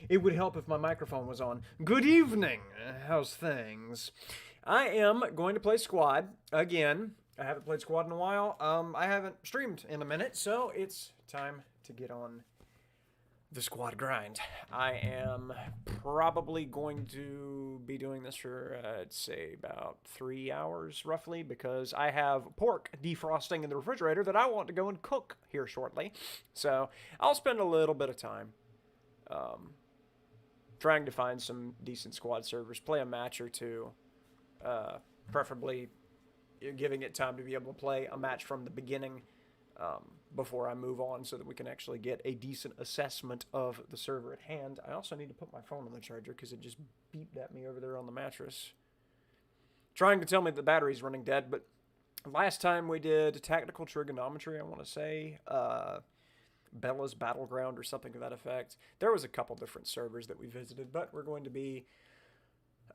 It would help if my microphone was on. Good evening. How's things? I am going to play Squad again. I haven't played Squad in a while. I haven't streamed in a minute, so it's time to get on the Squad grind. I am probably going to be doing this for, I'd say, about 3 hours roughly, because I have pork defrosting in the refrigerator that I want to go and cook here shortly. So I'll spend a little bit of time um, trying to find some decent squad servers, play a match or two, uh, preferably giving it time to be able to play a match from the beginning before I move on so that we can actually get a decent assessment of the server at hand. I also need to put my phone on the charger because it just beeped at me over there on the mattress, trying to tell me the battery's running dead. But last time we did tactical trigonometry, I want to say, Bella's Battleground or something to that effect. There was a couple different servers that we visited, but we're going to be,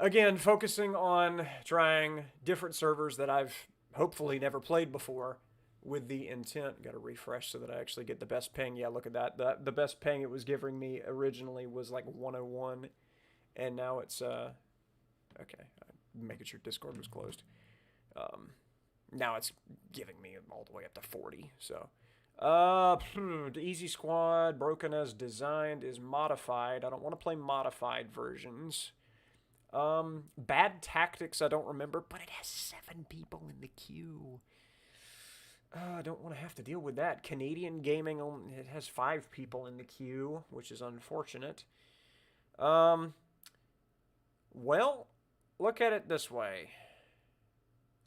again, focusing on trying different servers that I've hopefully never played before, with the intent. Got to refresh so that I actually get the best ping. Yeah, look at that. The best ping it was giving me originally was like 101, and now it's okay. Making sure Discord was closed. Now it's giving me all the way up to 40. So, the Easy Squad, broken as designed, is modified. I don't want to play modified versions. Bad Tactics, I don't remember, but it has 7 people in the queue. I don't want to have to deal with that. Canadian Gaming, it has 5 people in the queue, which is unfortunate. Well, look at it this way.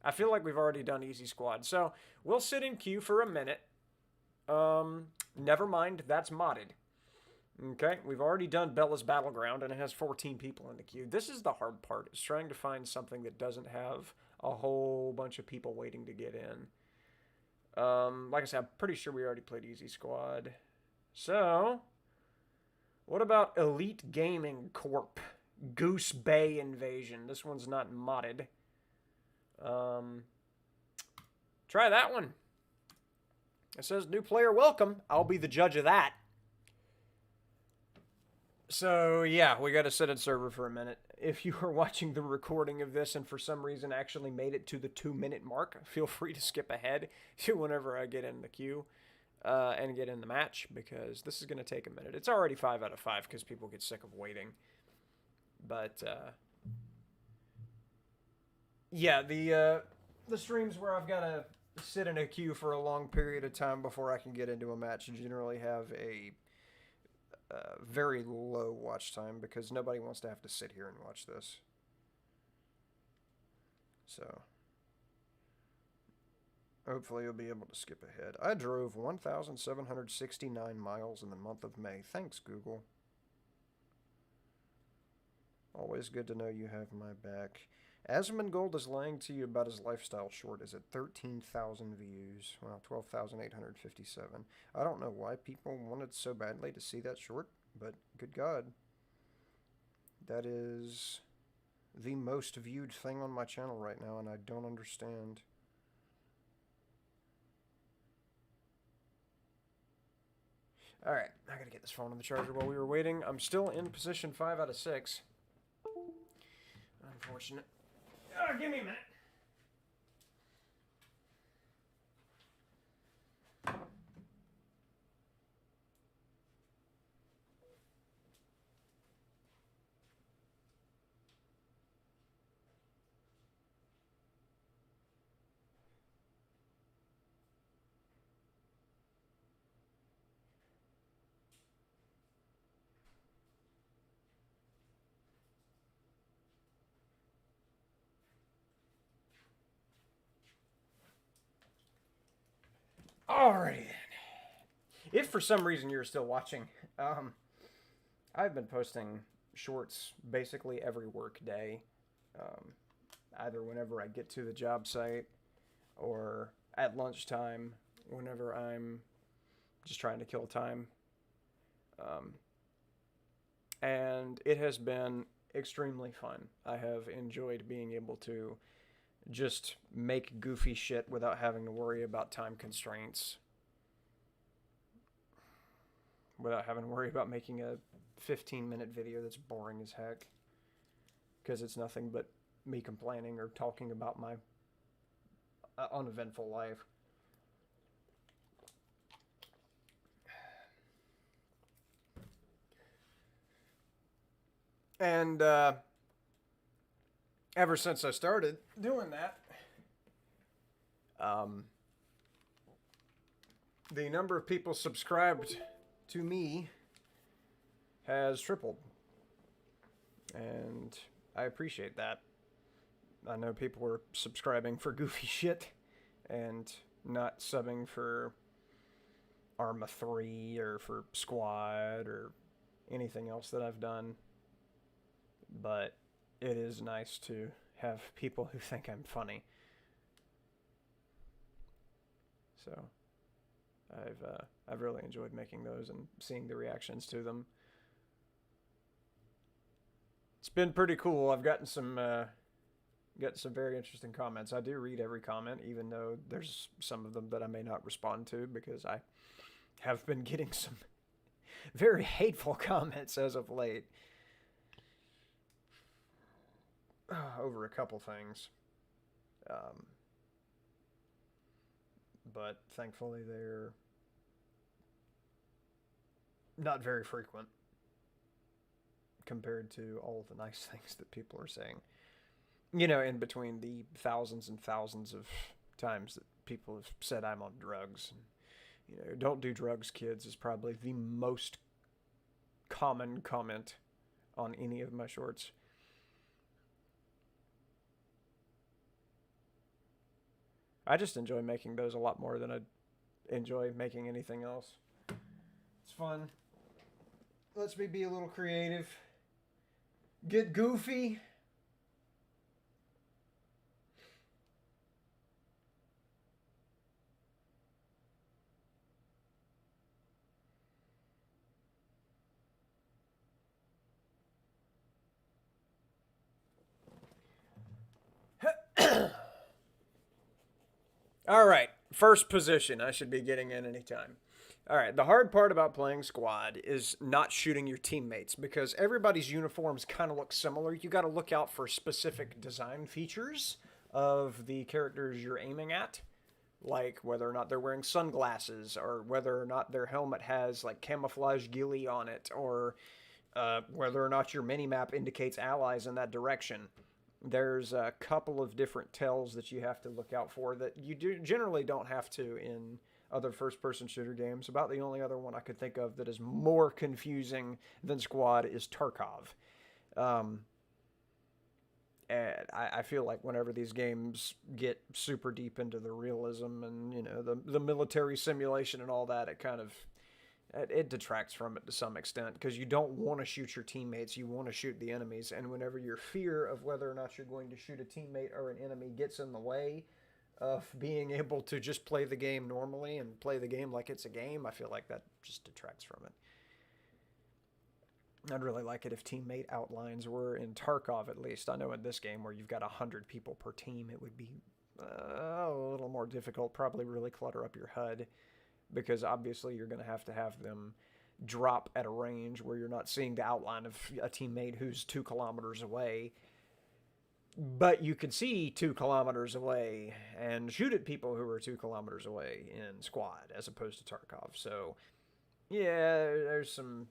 I feel like we've already done Easy Squad, so we'll sit in queue for a minute. Never mind, that's modded. Okay, we've already done Bella's Battleground, and it has 14 people in the queue. This is the hard part, is trying to find something that doesn't have a whole bunch of people waiting to get in. Like I said, I'm pretty sure we already played Easy Squad. So, what about Elite Gaming Corp? Goose Bay Invasion. This one's not modded. Try that one. It says new player welcome. I'll be the judge of that. So, yeah, we got to sit in server for a minute. If you are watching the recording of this and for some reason actually made it to the 2-minute mark, feel free to skip ahead to whenever I get in the queue and get in the match, because this is going to take a minute. It's already 5 out of 5 because people get sick of waiting. But, yeah, the streams where I've got to sit in a queue for a long period of time before I can get into a match generally have a very low watch time, because nobody wants to have to sit here and watch this. So, hopefully you'll be able to skip ahead. I drove 1,769 miles in the month of May. Thanks, Google. Always good to know you have my back. Asmongold is lying to you about his lifestyle short. Is at 13,000 views. Well, 12,857. I don't know why people wanted so badly to see that short, but good God. That is the most viewed thing on my channel right now, and I don't understand. Alright, I gotta get this phone on the charger while we were waiting. I'm still in position 5 out of 6. Unfortunate. Give me a minute. Alrighty then. If for some reason you're still watching, I've been posting shorts basically every work day, either whenever I get to the job site or at lunchtime whenever I'm just trying to kill time. And it has been extremely fun. I have enjoyed being able to just make goofy shit without having to worry about time constraints. without having to worry about making a 15-minute video that's boring as heck. Because it's nothing but me complaining or talking about my uneventful life. And ever since I started doing that, the number of people subscribed to me has tripled. And I appreciate that. I know people were subscribing for goofy shit and not subbing for Arma 3 or for Squad or anything else that I've done. But it is nice to have people who think I'm funny. So I've really enjoyed making those and seeing the reactions to them. It's been pretty cool. I've gotten some very interesting comments. I do read every comment, even though there's some of them that I may not respond to because I have been getting some very hateful comments as of late. Over a couple things. But thankfully they're not very frequent compared to all of the nice things that people are saying. You know, in between the thousands and thousands of times that people have said I'm on drugs. You know, don't do drugs, kids, is probably the most common comment on any of my shorts. I just enjoy making those a lot more than I enjoy making anything else. It's fun. Lets me be a little creative. Get goofy. All right, first position. I should be getting in anytime. All right, the hard part about playing squad is not shooting your teammates because everybody's uniforms kind of look similar. You got to look out for specific design features of the characters you're aiming at, like whether or not they're wearing sunglasses or whether or not their helmet has like camouflage ghillie on it, or whether or not your minimap indicates allies in that direction. There's a couple of different tells that you have to look out for that you generally don't have to in other first-person shooter games. About the only other one I could think of that is more confusing than Squad is Tarkov. And I feel like whenever these games get super deep into the realism and, you know, the military simulation and all that, it detracts from it to some extent because you don't want to shoot your teammates, you want to shoot the enemies, and whenever your fear of whether or not you're going to shoot a teammate or an enemy gets in the way of being able to just play the game normally and play the game like it's a game, I feel like that just detracts from it. I'd really like it if teammate outlines were in Tarkov at least. I know in this game where you've got 100 people per team, it would be a little more difficult, probably really clutter up your HUD. Because obviously you're going to have them drop at a range where you're not seeing the outline of a teammate who's 2 kilometers away. But you can see 2 kilometers away and shoot at people who are 2 kilometers away in Squad as opposed to Tarkov. So, yeah, there's some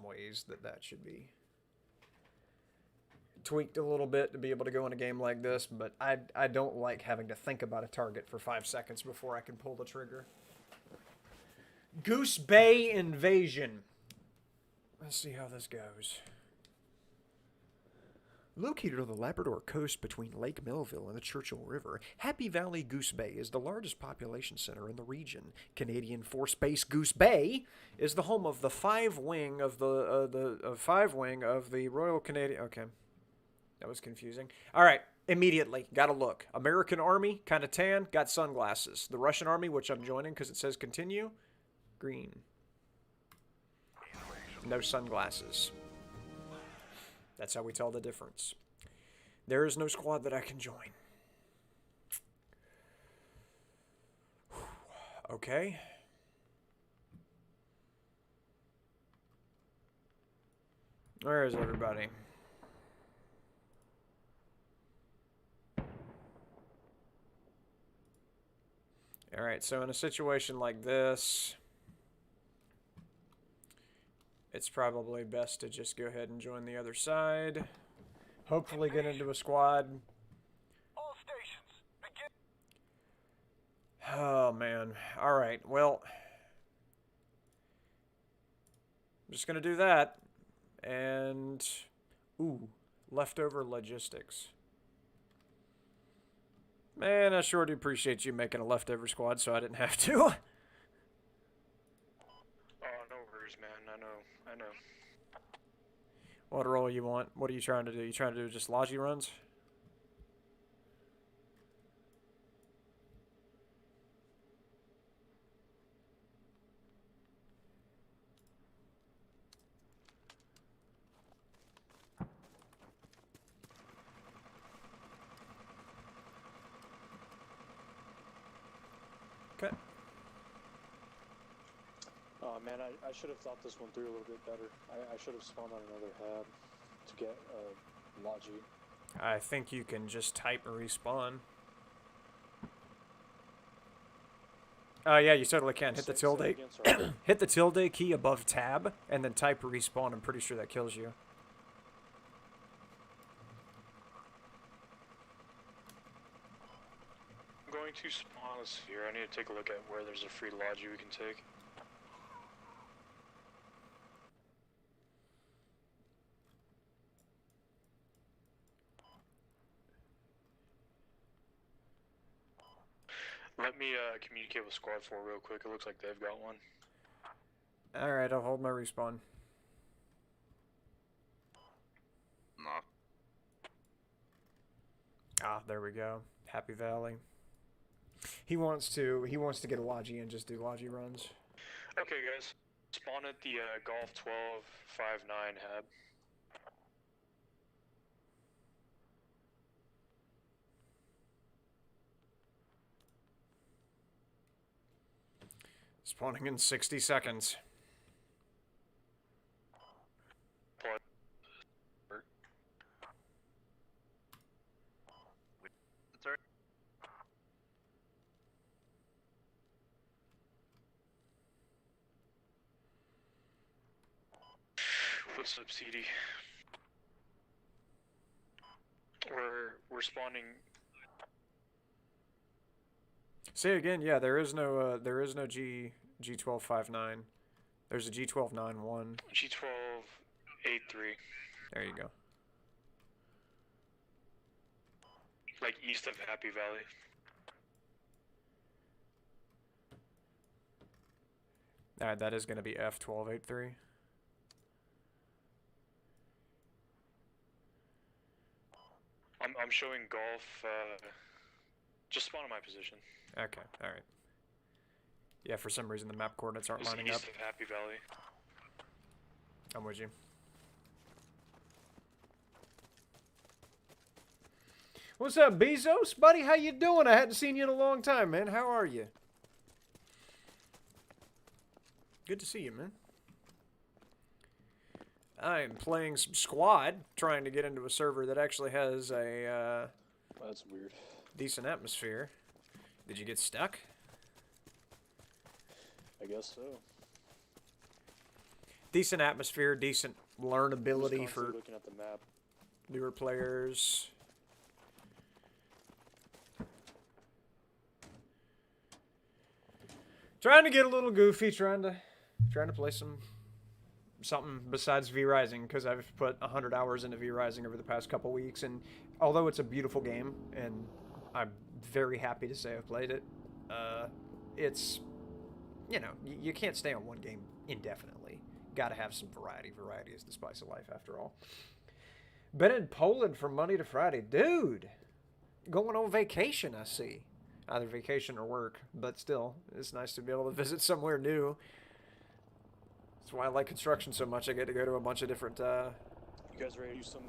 ways that should be tweaked a little bit to be able to go in a game like this, but I don't like having to think about a target for 5 seconds before I can pull the trigger. Goose Bay Invasion. Let's see how this goes. Located on the Labrador coast between Lake Melville and the Churchill River, Happy Valley Goose Bay is the largest population center in the region. Canadian Force Base Goose Bay is the home of the five wing of the Royal Canadian. Okay. That was confusing. All right, immediately, gotta look. American Army, kind of tan, got sunglasses. The Russian Army, which I'm joining because it says continue, green. No sunglasses. That's how we tell the difference. There is no squad that I can join. Okay. Where is everybody? Alright, so in a situation like this, it's probably best to just go ahead and join the other side. Hopefully get into a squad. All stations, begin. Oh, man. Alright, well, I'm just going to do that. And, ooh, leftover logistics. Man, I sure do appreciate you making a leftover squad so I didn't have to. Oh, no worries, man. I know. What role you want? What are you trying to do? You trying to do just Logi runs? Okay. Oh man, I should have thought this one through a little bit better. I should have spawned on another hab to get Logi. I think you can just type respawn. Oh yeah, you totally can. Hit the tilde. Hit the tilde key above tab, and then type respawn. I'm pretty sure that kills you. I'm going to spawn a sphere. I need to take a look at where there's a free Logi we can take. Let me communicate with Squad 4 real quick. It looks like they've got one. Alright, I'll hold my respawn. No. Ah, there we go. Happy Valley. He wants to get a Logi and just do Logi runs. Okay, guys. Spawn at the Golf 1259 hab. Spawning in 60 seconds. What's up, CD? We're spawning. Say again, yeah, there is no G1259. There's a G1291. G1283. There you go. Like east of Happy Valley. Alright, that is going to be F1283. I'm showing Golf. Just spawn in my position. Okay, alright. Yeah, for some reason the map coordinates aren't It's lining up. east of Happy Valley. I'm with you. What's up, Bezos? Buddy, how you doing? I hadn't seen you in a long time, man. How are you? Good to see you, man. I'm playing some Squad, trying to get into a server that actually has a That's weird. decent atmosphere. Did you get stuck? I guess so. Decent atmosphere, decent learnability Just for constantly looking at the map. newer players. Trying to get a little goofy, trying to play something besides V Rising, because I've put 100 hours into V Rising over the past couple weeks, and although it's a beautiful game and I'm very happy to say I've played it, it's, you know, you can't stay on one game indefinitely. Got to have some variety. Variety is the spice of life, after all. Been in Poland from Monday to Friday, dude. Going on vacation, I see. Either vacation or work, but still, it's nice to be able to visit somewhere new. That's why I like construction so much. I get to go to a bunch of different, You guys ready to do some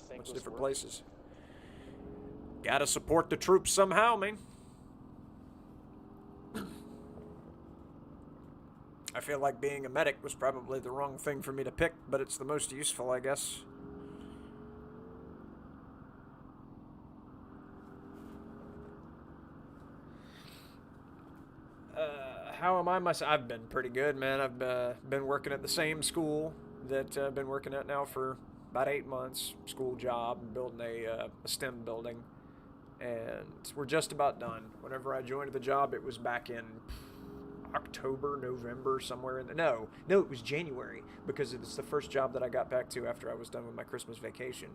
thankless different work? places. Gotta support the troops somehow, man. I feel like being a medic was probably the wrong thing for me to pick, but it's the most useful, I guess. How am I myself? I've been pretty good, man. I've been working at the same school that I've been working at now for about 8 months. School job, building a STEM building, and we're just about done. Whenever I joined the job, it was back in October, November, somewhere in the no, it was January, because it's the first job that I got back to after I was done with my Christmas vacation,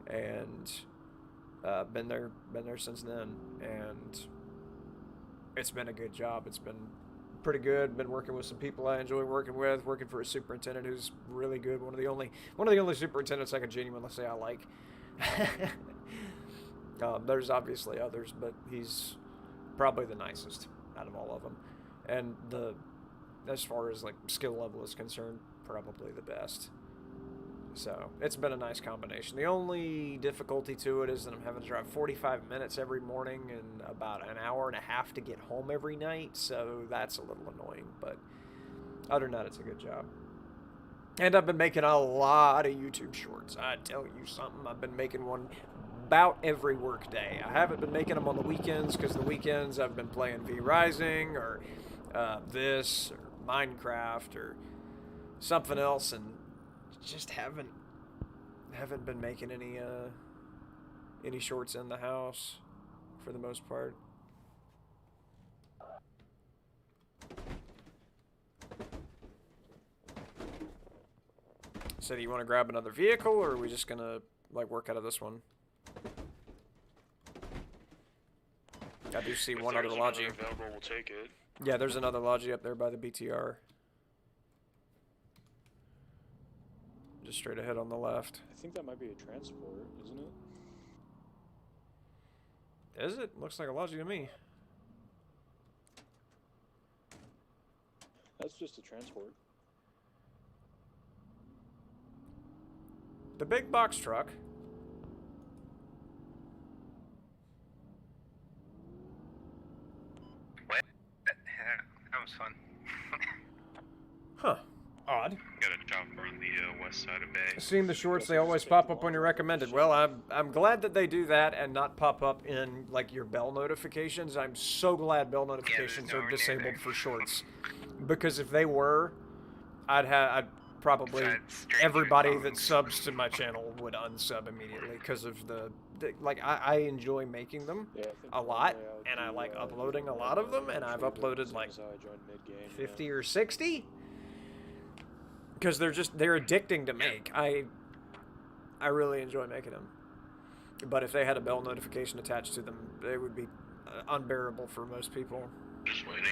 and been there since then, and it's been a good job. It's been pretty good. Been working with some people I enjoy working with, working for a superintendent who's really good. One of the only superintendents I can genuinely say I like. There's obviously others, but he's probably the nicest out of all of them. And as far as like skill level is concerned, probably the best. So it's been a nice combination. The only difficulty to it is that I'm having to drive 45 minutes every morning and about an hour and a half to get home every night. So that's a little annoying, but other than that, it's a good job. And I've been making a lot of YouTube shorts. I tell you something, I've been making one about every work day. I haven't been making them on the weekends because the weekends I've been playing V Rising or this or Minecraft or something else, and just haven't been making any shorts in the house for the most part. So do you want to grab another vehicle, or are we just gonna like work out of this one? I do see one other Logi. Available, we'll take it. Yeah, there's another Logi up there by the BTR. Just straight ahead on the left. I think that might be a transport, isn't it? Is it? Looks like a Logi to me. That's just a transport. The big box truck. What? That was fun. Huh. Odd. Got a chopper on the west side of Bay. Seeing the shorts, they always pop up when you're recommended. Well, I'm glad that they do that and not pop up in like your bell notifications. I'm so glad bell notifications are disabled for shorts, because if they were, I'd probably everybody that subs to my channel would unsub immediately because of the like I enjoy making them a lot, and I like uploading a lot of them, and I've uploaded like 50 or 60. Because they're addicting to make. I really enjoy making them. But if they had a bell notification attached to them, they would be unbearable for most people. Just waiting.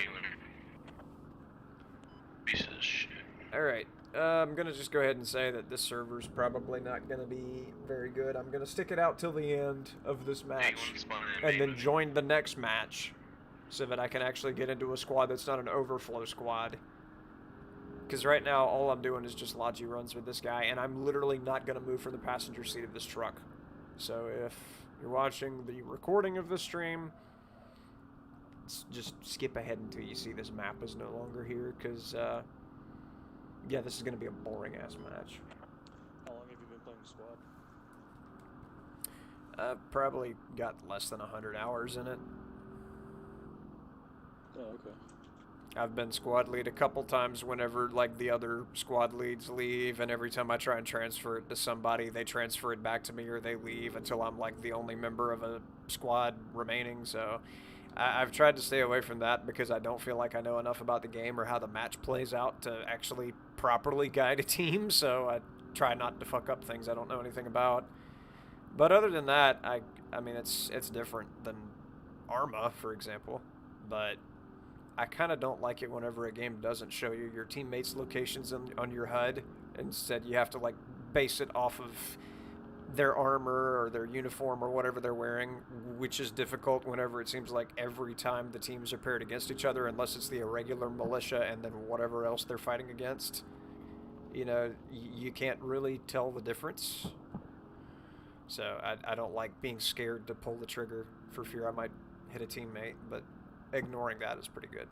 Pieces of shit. Alright, I'm going to just go ahead and say that this server's probably not going to be very good. I'm going to stick it out till the end of this match, and then join the next match, so that I can actually get into a squad that's not an overflow squad. Because right now, all I'm doing is just Logi runs with this guy, and I'm literally not going to move from the passenger seat of this truck. So if you're watching the recording of this stream, just skip ahead until you see this map is no longer here, because, yeah, this is going to be a boring-ass match. How long have you been playing squad? I've probably got less than 100 hours in it. Oh, okay. I've been squad lead a couple times whenever, like, the other squad leads leave, and every time I try and transfer it to somebody, they transfer it back to me or they leave until I'm, like, the only member of a squad remaining, so I've tried to stay away from that because I don't feel like I know enough about the game or how the match plays out to actually properly guide a team, so I try not to fuck up things I don't know anything about. But other than that, I mean, it's different than Arma, for example, but I kind of don't like it whenever a game doesn't show you your teammates' locations on your HUD. Instead, you have to like base it off of their armor or their uniform or whatever they're wearing, which is difficult whenever it seems like every time the teams are paired against each other, unless it's the irregular militia and then whatever else they're fighting against. You know, you can't really tell the difference. So I don't like being scared to pull the trigger for fear I might hit a teammate, but ignoring that is pretty good.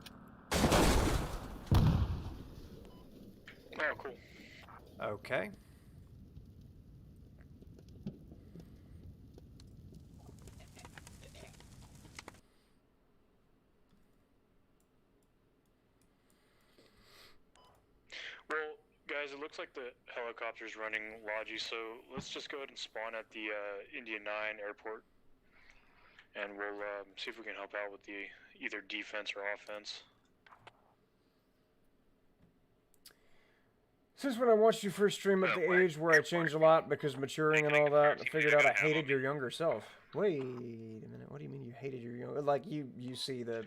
Oh, cool. Okay. Well, guys, it looks like the helicopter's running Logi, so let's just go ahead and spawn at the India 9 airport. And we'll see if we can help out with the either defense or offense. Since when I watched you first stream at the age where I changed a lot because maturing and all that, I figured out I hated your younger self. Wait a minute, what do you mean you hated your younger? Like you see the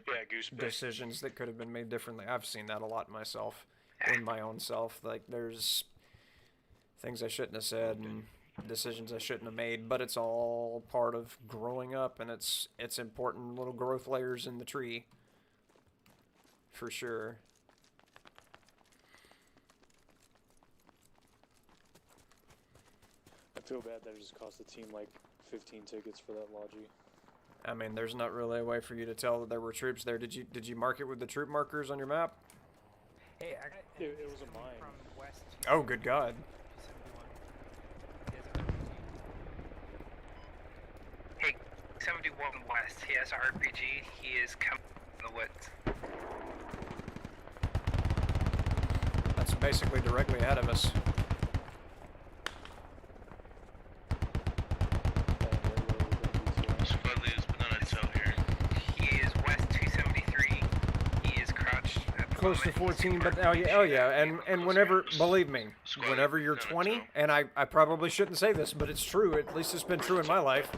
decisions that could have been made differently. I've seen that a lot myself, in my own self. Like there's things I shouldn't have said and decisions I shouldn't have made, but it's all part of growing up, and it's important little growth layers in the tree, for sure. I feel bad that it just cost the team like 15 tickets for that Logi. I mean, there's not really a way for you to tell that there were troops there. Did you mark it with the troop markers on your map? Hey, It was a mine. from west. Oh, good God. 71. Hey, 71 West. He has RPG. He is coming from the woods. That's basically directly ahead of us. Squad leads banana tail here. He is West 273. He is crouched at the Close to moment. 14, but oh yeah, and whenever, believe me, whenever you're 20, and I probably shouldn't say this, but it's true, at least it's been true in my life,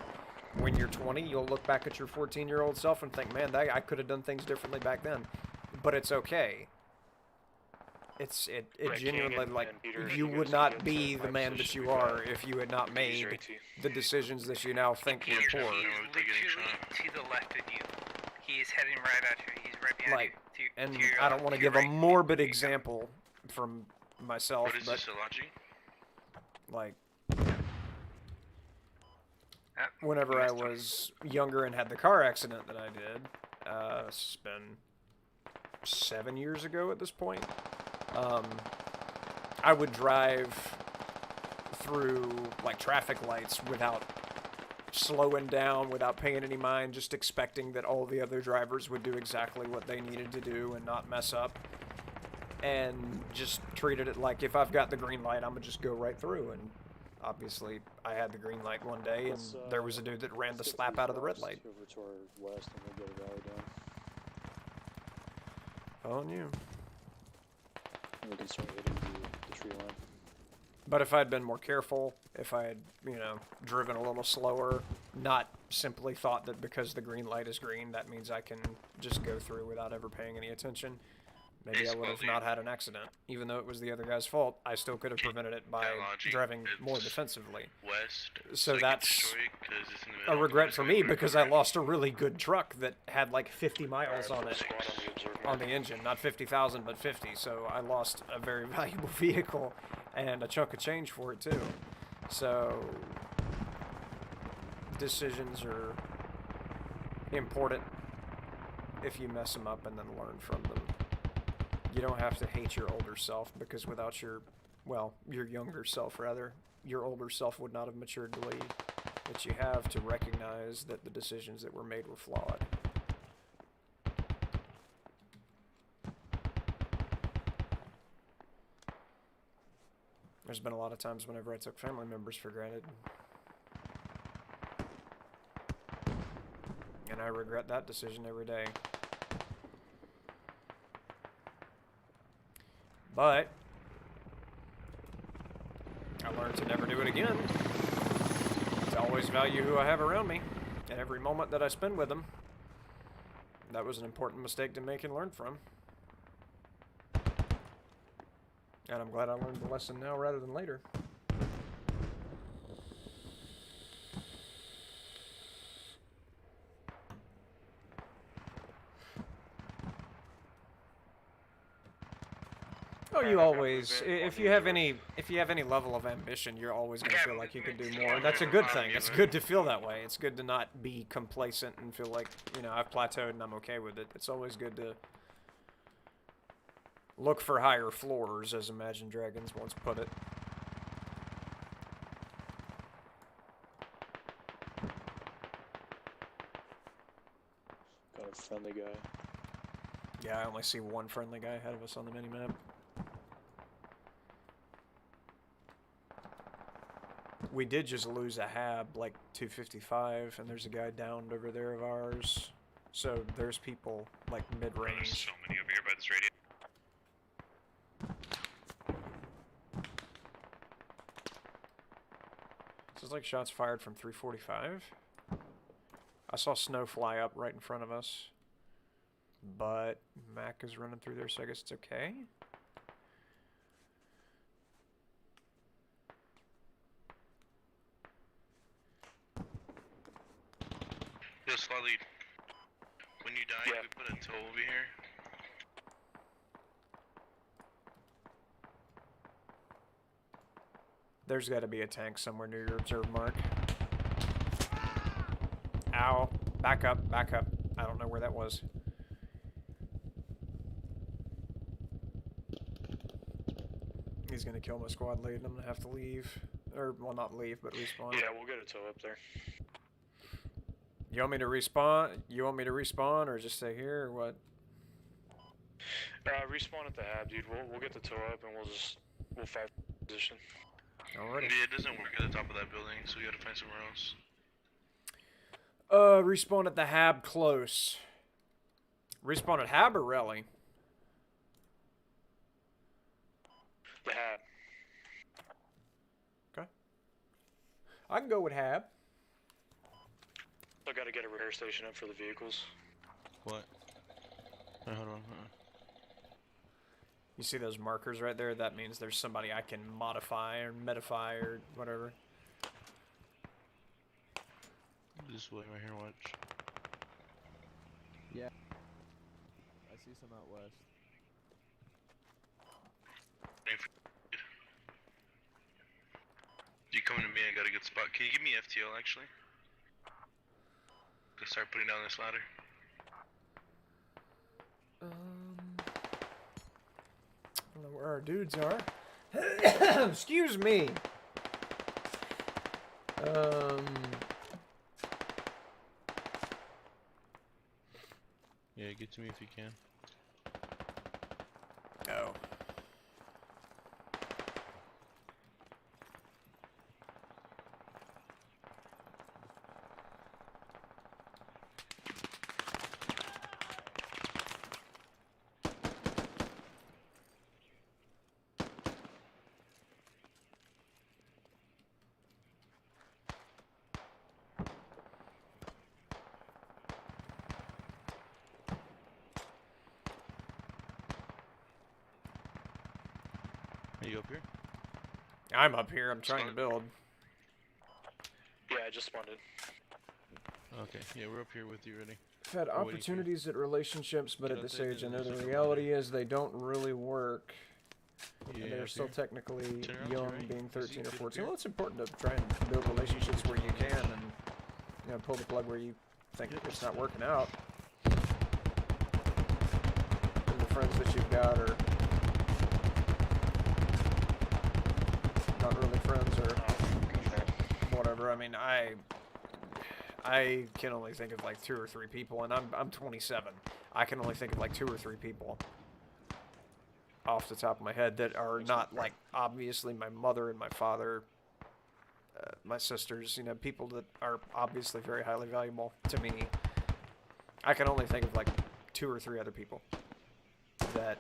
when you're 20, you'll look back at your 14-year-old self and think, man, I could have done things differently back then, but it's okay. It genuinely, like, you would not be the man that you are if you had not made the decisions that you now think were He is poor. literally to the left of you. He is heading right at you. He's right behind Like, you. and to your, I don't want to your give a right. morbid example from myself, What is but this, a Logi? like, Whenever whenever I was younger and had the car accident that I did, it's been 7 years ago at this point, I would drive through, like, traffic lights without slowing down, without paying any mind, just expecting that all the other drivers would do exactly what they needed to do and not mess up, and just treated it like, if I've got the green light, I'm gonna just go right through. And obviously I had the green light one day, and there was a dude that ran the slap out of the red light. Over to our west, and we'll get a rally down. On you. And we can start hitting the tree line. But if I'd been more careful, if I had, you know, driven a little slower, not simply thought that because the green light is green, that means I can just go through without ever paying any attention, maybe I would have not had an accident. Even though it was the other guy's fault, I still could have prevented it by driving more defensively. West. So like that's Detroit, 'cause it's in the a middle of regret for me the because I lost a really good truck that had like 50 miles on it, on the engine. Not 50,000, but 50. So I lost a very valuable vehicle and a chunk of change for it too. So decisions are important if you mess them up and then learn from them. You don't have to hate your older self, because without your younger self rather, your older self would not have matured the way that you have to recognize that the decisions that were made were flawed. There's been a lot of times whenever I took family members for granted. And I regret that decision every day. But I learned to never do it again. To always value who I have around me and every moment that I spend with them. That was an important mistake to make and learn from. And I'm glad I learned the lesson now rather than later. Oh, you always, if you have any level of ambition, you're always going to feel like you could do more. And that's a good thing. It's good to feel that way. It's good to not be complacent and feel like, you know, I've plateaued and I'm okay with it. It's always good to Look for higher floors, as Imagine Dragons once put it. Got a friendly guy. Yeah, I only see one friendly guy ahead of us on the minimap. We did just lose a hab, like 255, and there's a guy downed over there of ours. So there's people, like, There's mid-range. so many over here by this radio. This is like shots fired from 345. I saw snow fly up right in front of us. But Mac is running through there, so I guess it's okay. Yo, Slowly, when you die, Yeah. we put a tow over here. There's got to be a tank somewhere near your observe mark. Ow. Back up, back up. I don't know where that was. He's gonna kill my squad lead and I'm gonna have to leave. Or, well, not leave, but respawn. Yeah, we'll get a tow up there. You want me to respawn? You want me to respawn or just stay here or what? Respawn at the hab, dude. We'll get the tow up and we'll fight position. Alrighty. Yeah, it doesn't work at the top of that building, so we gotta find somewhere else. Respawn at the hab close. Respawn at hab or rally? The hab. I can go with hab. I gotta get a repair station up for the vehicles. What? Wait, hold on. You see those markers right there? That means there's somebody I can modify or medify or whatever. This way, right here, watch. Yeah. I see some out west. You coming to me? I got a good spot. Can you give me FTL actually? To start putting down this ladder. I don't know where our dudes are. Excuse me. Yeah, get to me if you can. Oh. Are you up here? I'm up here. I'm trying to build. Yeah, I just spawned in. Okay, yeah, we're up here with you, ready. I've had We're waiting for you. opportunities at relationships, but Get at up this there, age, I then know there's the a reality is they don't really work. Yeah, And they're up still here. technically Turn around to your young, right. being You see 13 or it up 14. here? Well, it's important to try and build relationships where you can and, you know, pull the plug where you think it's not working out. And the friends that you've got are not really friends or whatever. I mean, I can only think of like 2 or 3 people, and I'm 27. I can only think of like 2 or 3 people off the top of my head that are not like obviously my mother and my father, my sisters, you know, people that are obviously very highly valuable to me. I can only think of like 2 or 3 other people that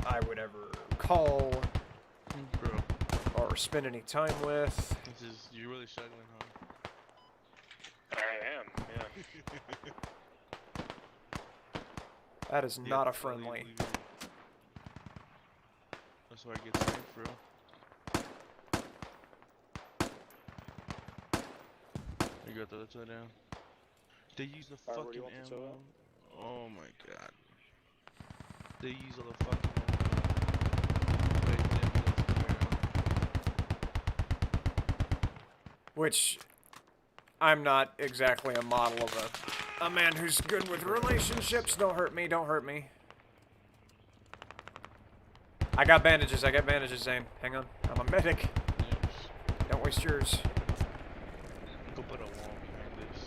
I would ever call Bro, or spend any time with. this is, you're really struggling, huh? I am, yeah. That is Yeah, not a I'll friendly. leave you. That's why I get safe, bro. You got the other side down. They use the Alright, where do you fucking want the tow ammo. at? Oh my god. They use all the fucking ammo. Wait, damn, Which I'm not exactly a model of a man who's good with relationships. Don't hurt me, don't hurt me. I got bandages, Zane. Hang on. I'm a medic. Yes. Don't waste yours. Go put a wall behind this.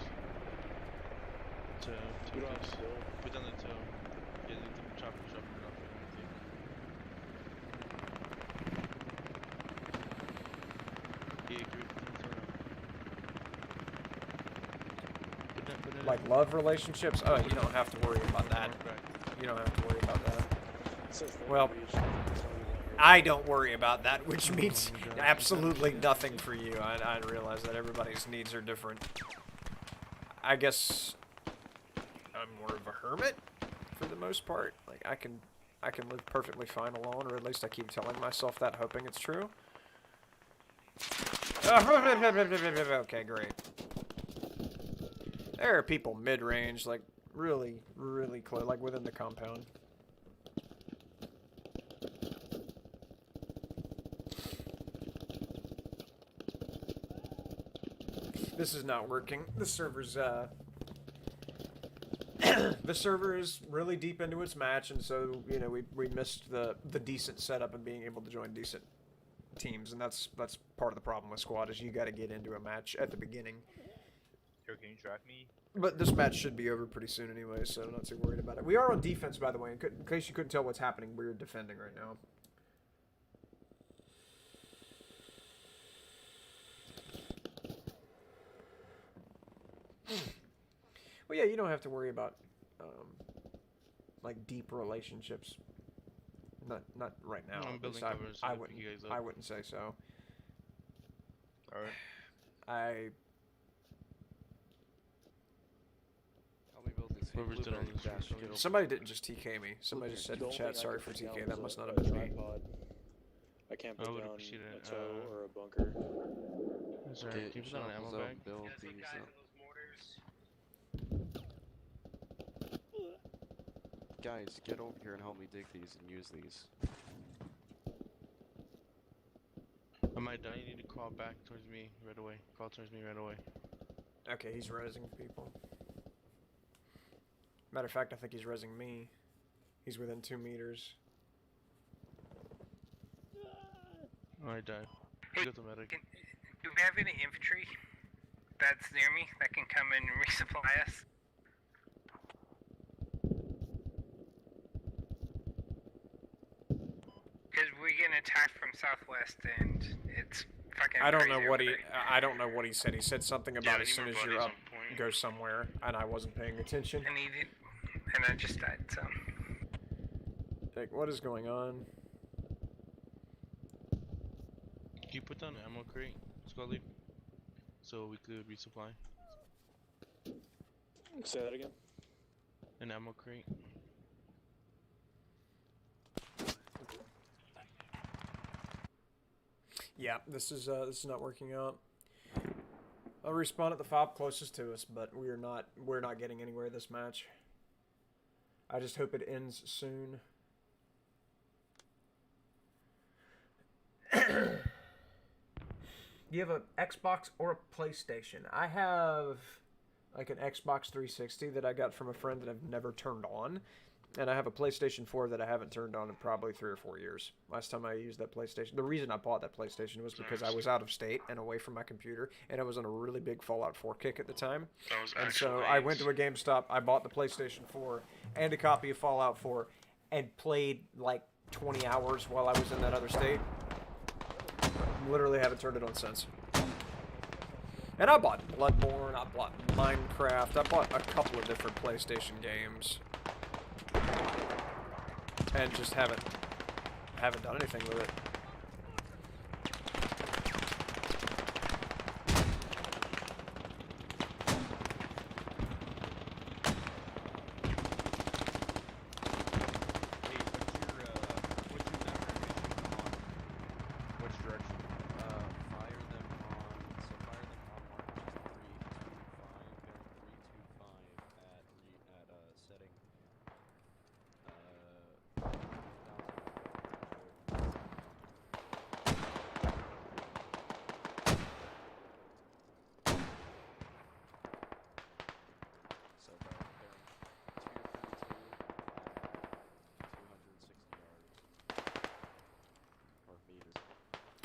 To We don't have this. to build. Put down the toe. Yeah, leave them chop it off Yeah, agree. Put that Like love relationships? Oh, you don't have to worry about that. Right. You don't have to worry about that. It says that Well, we each have to tell you what you're- I don't worry about that, which means absolutely nothing for you. I realize that everybody's needs are different. I guess I'm more of a hermit for the most part. Like I can live perfectly fine alone, or at least I keep telling myself that, hoping it's true. Okay, great. There are people mid-range, like really, really close, like within the compound. This is not working. The server's, the server is really deep into its match, and so, you know, we missed the decent setup and being able to join decent teams, and that's part of the problem with Squad, is you gotta get into a match at the beginning. Yo, can you track me? But this match should be over pretty soon anyway, so I'm not too worried about it. We are on defense, by the way, in case you couldn't tell what's happening, we're defending right now. Well, yeah, you don't have to worry about, like, deep relationships. Not right now. I'm at building least covers I to wouldn't. pick you guys up. I wouldn't say so. Alright. Help me build this Whoever's done all blueberry this dash, research. get over Somebody didn't just TK me. Somebody just said The in only chat, thing I sorry can for put down TK. is That must not a have been me. tripod. I can't put I would down appreciate a it, toe or a bunker. Is there, Get can you put down an ammo shovels bag? up, build There's some these guys up. in those mortars. Guys, get over here and help me dig these and use these. I might die. You need to crawl back towards me right away. Crawl towards me right away. Okay, he's rezzing people. Matter of fact, I think he's rezzing me. He's within 2 meters. Oh, I died. Hey, Get the medic. Do we have any infantry that's near me that can come and resupply us? Because we get attacked from southwest and it's fucking. I don't crazy know what over he. there. I don't know what he said. He said something about Yeah, as I soon need as more you're up, buddies on point. go somewhere, and I wasn't paying attention. I needed, and I just died. So Like, what is going on? Can you put down an ammo crate, squad lead? So we could resupply. Say that again. An ammo crate. Yeah, this is not working out. I'll respawn at the fob closest to us, but we're not getting anywhere this match. I just hope it ends soon. Do you have an Xbox or a PlayStation? I have like an Xbox 360 that I got from a friend that I've never turned on. And I have a PlayStation 4 that I haven't turned on in probably 3 or 4 years. Last time I used that PlayStation, the reason I bought that PlayStation was because I was out of state and away from my computer, and I was on a really big Fallout 4 kick at the time. That was And so I went to a GameStop, I bought the PlayStation 4 and a copy of Fallout 4, and played like 20 hours while I was in that other state. Literally haven't turned it on since. And I bought Bloodborne, I bought Minecraft, I bought a couple of different PlayStation games. And just haven't done anything with it. Hey, what's your navigation on? Which direction? Fire them on. So fire them on mark 325. They're 325 at setting.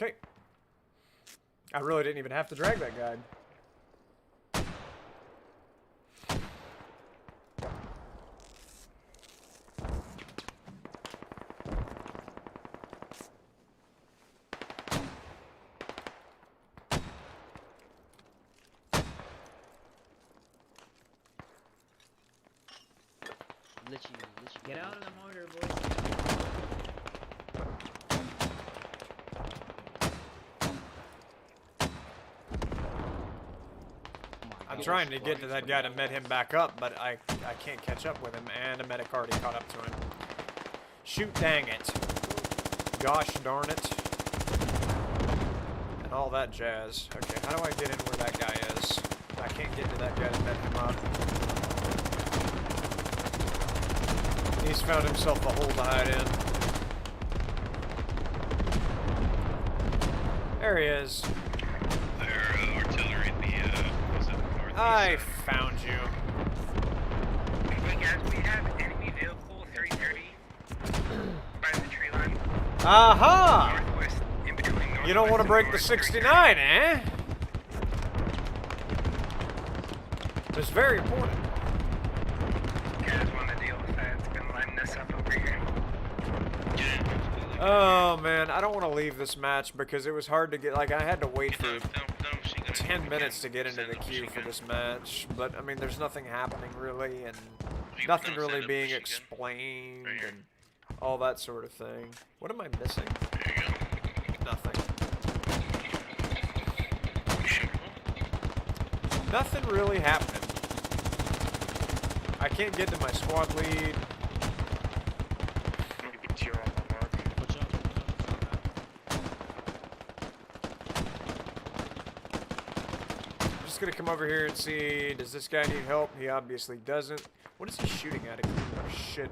Okay. I really didn't even have to drag that guy. Get out of the motor, boys. I'm trying to get to that guy to med him back up, but I can't catch up with him, and a medic already caught up to him. Shoot, dang it. Gosh darn it. And all that jazz. Okay, how do I get in where that guy is? I can't get to that guy to med him up. He's found himself a hole to hide in. There he is. Artillery in the, was it northeast? I found you. Hey guys, we have enemy vehicle 330 by the tree line. Aha! Northwest, in between northwest. You don't want to and break the north, 69, eh? It's very important. You guys want to deal with that? It's been lining us up over here. Oh man, I don't want to leave this match because it was hard to get. Like, I had to wait for 10 minutes to get into the queue for this match. But I mean, there's nothing happening really, and nothing really being explained, and all that sort of thing. What am I missing? Nothing. Nothing really happening. I can't get to my squad lead. Tier on the mark. I'm just gonna come over here and see, does this guy need help? He obviously doesn't. What is he shooting at again? Oh shit.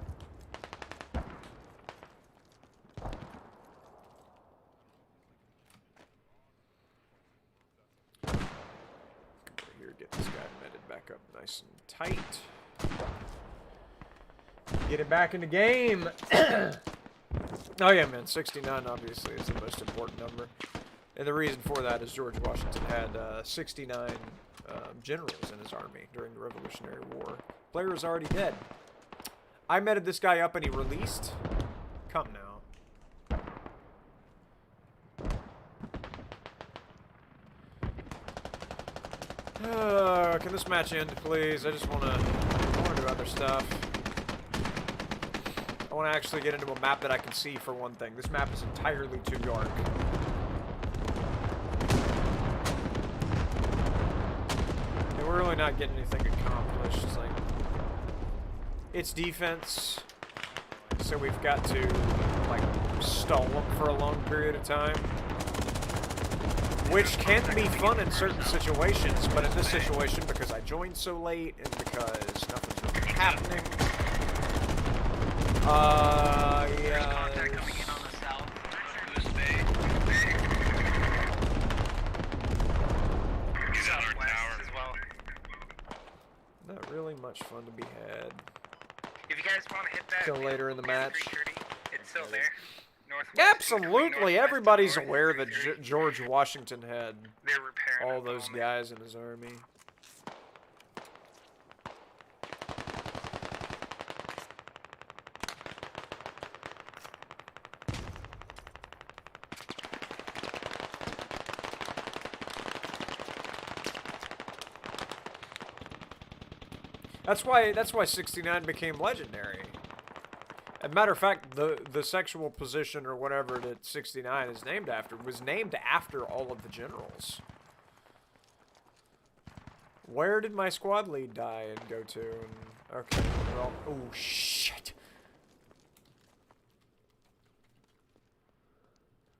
Come over here, get this guy meted back up nice and tight. Get it back in the game. Oh yeah, man, 69 obviously is the most important number. And the reason for that is George Washington had 69 generals in his army during the Revolutionary War. Player is already dead. I meted this guy up and he released. Come now. Can this match end, please? I just want to do other stuff. I want to actually get into a map that I can see for one thing. This map is entirely too dark. And we're really not getting anything accomplished. It's like, it's defense, so we've got to like stall them for a long period of time, which can be fun in certain situations. But in this situation, because I joined so late and because nothing's really happening. Yeah. Contact coming in on the south. He's on our tower. As well. Not really much fun to be had. If you guys want to hit that Till later in the match. 330, it's still there. Northwest, Absolutely, everybody's aware that George Washington had They're repairing all at the those moment. guys in his army. That's why 69 became legendary. As a matter of fact, the sexual position or whatever that 69 is named after was named after all of the generals. Where did my squad lead die and go to? And, okay, well, oh shit.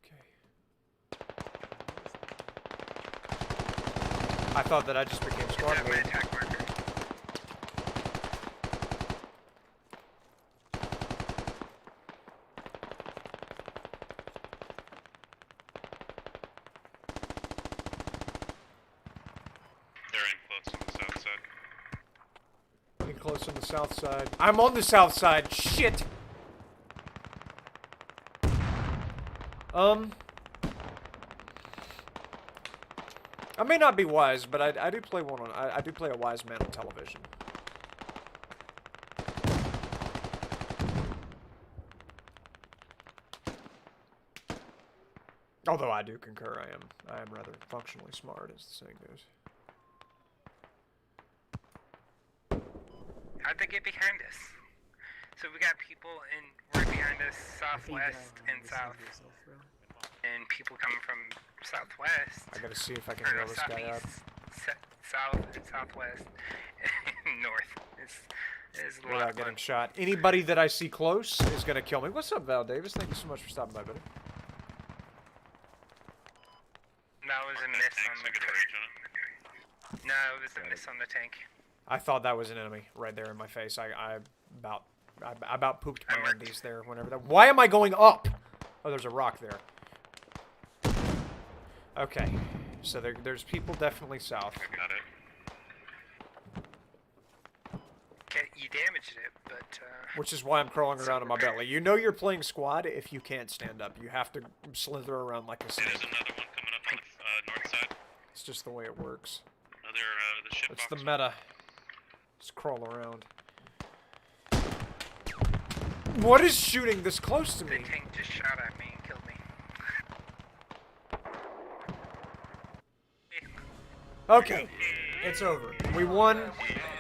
Okay. I thought that I just became squad Have my lead. attack marker. They're in close on the south side. Getting close on the south side. I'm on the south side. Shit. I may not be wise, but I do play one on. I do play a wise man on television. Although I do concur, I am rather functionally smart, as the saying goes. How'd they get behind us? So we got people right behind us, southwest and south, and people coming from southwest. I gotta see if I can or heal this guy up. South and southwest, and north. Is a lot Without of getting fun. shot. Anybody that I see close is gonna kill me. What's up, Val Davis? Thank you so much for stopping by, buddy. That was a miss on the tank. No, it was a miss on the tank. I thought that was an enemy right there in my face. I about pooped my I'm undies there whenever that. Why am I going up? Oh, there's a rock there. Okay, so there's people definitely south. I got it. Okay, you damaged it, but Which is why I'm crawling around on my belly. You know you're playing squad if you can't stand up. You have to slither around like a snake. There's another one coming up on the north side. It's just the way it works. Another the ship It's box. the meta. Just crawl around. What is shooting this close to the me? tank just shot at me and killed me. Okay, it's over. We won.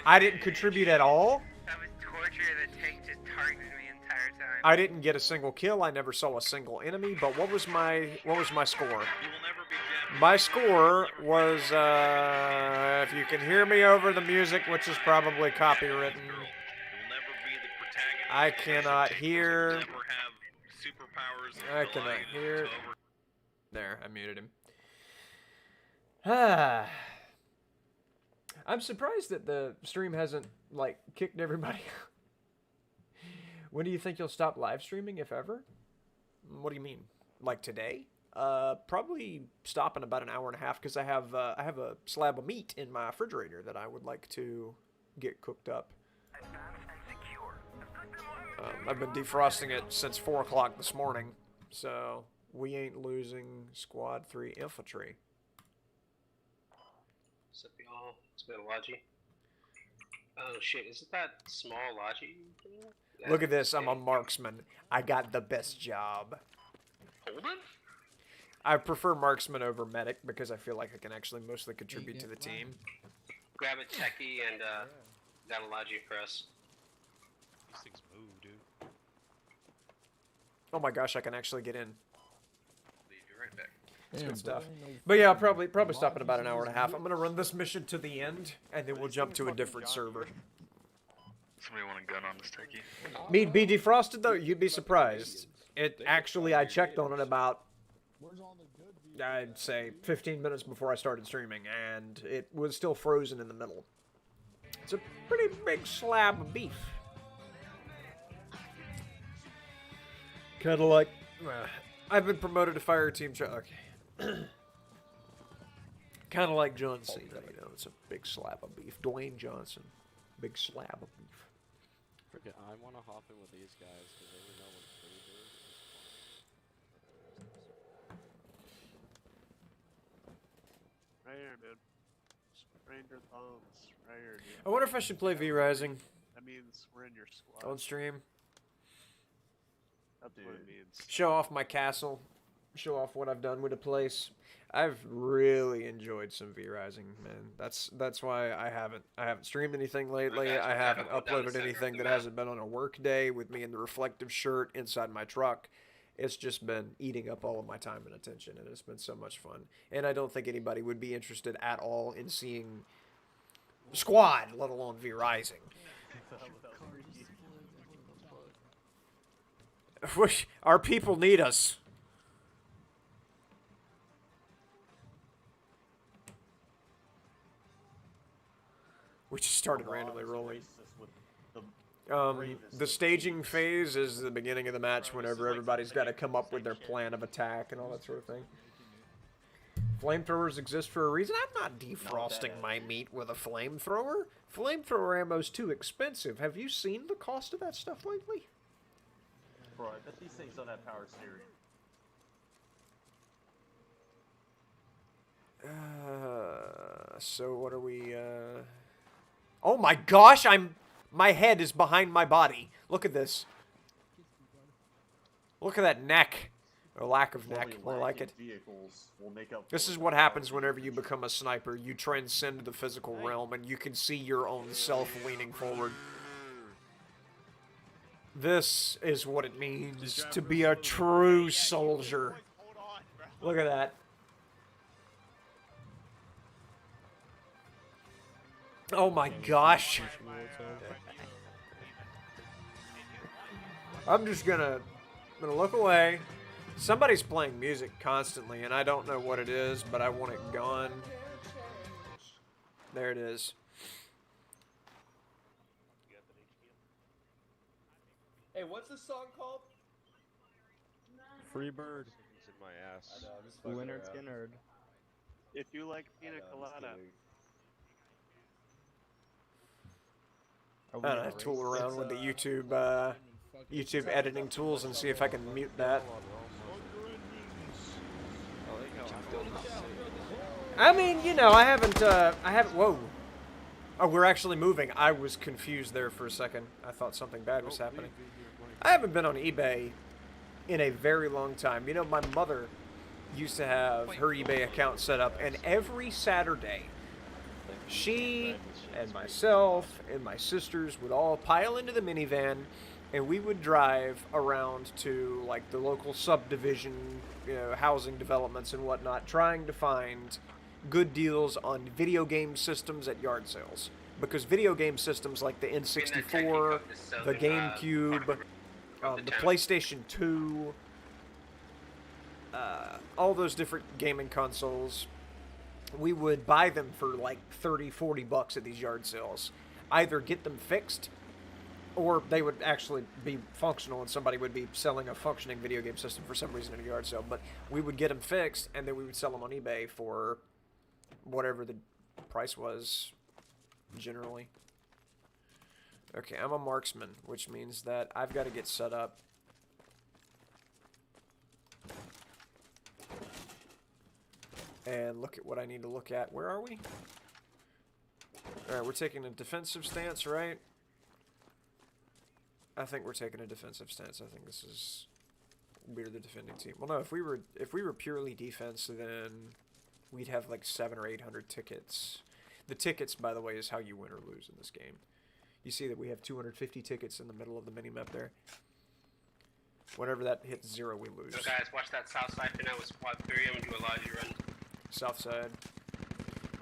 I didn't contribute at all. That was torture. The tank just targeted me the entire time. I didn't get a single kill. I never saw a single enemy. But what was my score? You will never be jammed. My score was if you can hear me over the music, which is probably copywritten. You'll never be the protagonist. I cannot hear. You'll never have superpowers that I allow cannot you to hear. over- There, I muted him. Ah. I'm surprised that the stream hasn't, like, kicked everybody out. When do you think you'll stop live streaming, if ever? What do you mean? Like today? Probably stop in about an hour and a half because I have a slab of meat in my refrigerator that I would like to get cooked up. I've been defrosting it since 4 o'clock this morning, so we ain't losing Squad 3 infantry. What's up, y'all? It's been Logi. Oh shit, is it that small Logi? Look at this, I'm a marksman. I got the best job. Hold it? I prefer marksman over medic because I feel like I can actually mostly contribute to the team. Grab a techie and got a Logi press. These things move, dude. Oh my gosh, I can actually get in. Leave you right back. It's good stuff. But yeah, I'll probably stop in about an hour and a half. I'm gonna run this mission to the end, and then we'll jump to a different server. Somebody want a gun on this techie? Meat be defrosted though? You'd be surprised. It actually, I checked on it about, I'd say 15 minutes before I started streaming, and it was still frozen in the middle. It's a pretty big slab of beef. Kinda like, I've been promoted to fire team. Okay. Kind of like John Cena, you know, it's a big slab of beef. Dwayne Johnson, big slab of beef. Forget, I want to hop in with these guys because they know what they do. Right here, dude. Stranger thumbs. Right here, dude. I wonder if I should play V-Rising That means we're in your squad. on stream. That's what it means. Show off my castle. Show off what I've done with the place. I've really enjoyed some V-Rising, man. That's why I haven't streamed anything lately. I haven't uploaded anything that hasn't been on a work day with me in the reflective shirt inside my truck. It's just been eating up all of my time and attention, and it's been so much fun. And I don't think anybody would be interested at all in seeing Squad, let alone V-Rising. Our people need us. We just started randomly rolling. The staging phase is the beginning of the match whenever everybody's got to come up with their plan of attack and all that sort of thing. Flamethrowers exist for a reason. I'm not defrosting my meat with a flamethrower. Flamethrower ammo's too expensive. Have you seen the cost of that stuff lately? Bro, I bet these things don't have power steering. So what are we, Oh my gosh, my head is behind my body. Look at this. Look at that neck. Or lack of neck, more like it. This is what happens whenever you become a sniper. You transcend the physical realm and you can see your own self leaning forward. This is what it means to be a true soldier. Look at that. Oh my gosh. I'm just gonna look away. Somebody's playing music constantly, and I don't know what it is, but I want it gone. There it is. Hey, what's this song called? Free bird. It's in my ass. Leonard Skinner. If you like pina colada. I'm gonna tool around with the YouTube editing tools and see if I can mute that. I mean, you know, I haven't, whoa. Oh, we're actually moving. I was confused there for a second. I thought something bad was happening. I haven't been on eBay in a very long time. You know, my mother used to have her eBay account set up, and every Saturday, she and myself and my sisters would all pile into the minivan, and we would drive around to, like, the local subdivision, you know, housing developments and whatnot, trying to find good deals on video game systems at yard sales. Because video game systems like the N64, the GameCube, the PlayStation 2, all those different gaming consoles, we would buy them for like 30, 40 bucks at these yard sales. Either get them fixed, or they would actually be functional and somebody would be selling a functioning video game system for some reason in a yard sale. But we would get them fixed, and then we would sell them on eBay for whatever the price was, generally. Okay, I'm a marksman, which means that I've got to get set up. And look at what I need to look at. Where are we? Alright, we're taking a defensive stance, right? I think we're taking a defensive stance. I think this is... we're the defending team. Well, no, if we were purely defense, then we'd have like 700 or 800 tickets. The tickets, by the way, is how you win or lose in this game. You see that we have 250 tickets in the middle of the minimap there. Whenever that hits 0, we lose. So guys, watch that south side for now with squad 3. I'm gonna do a Logi run. South side.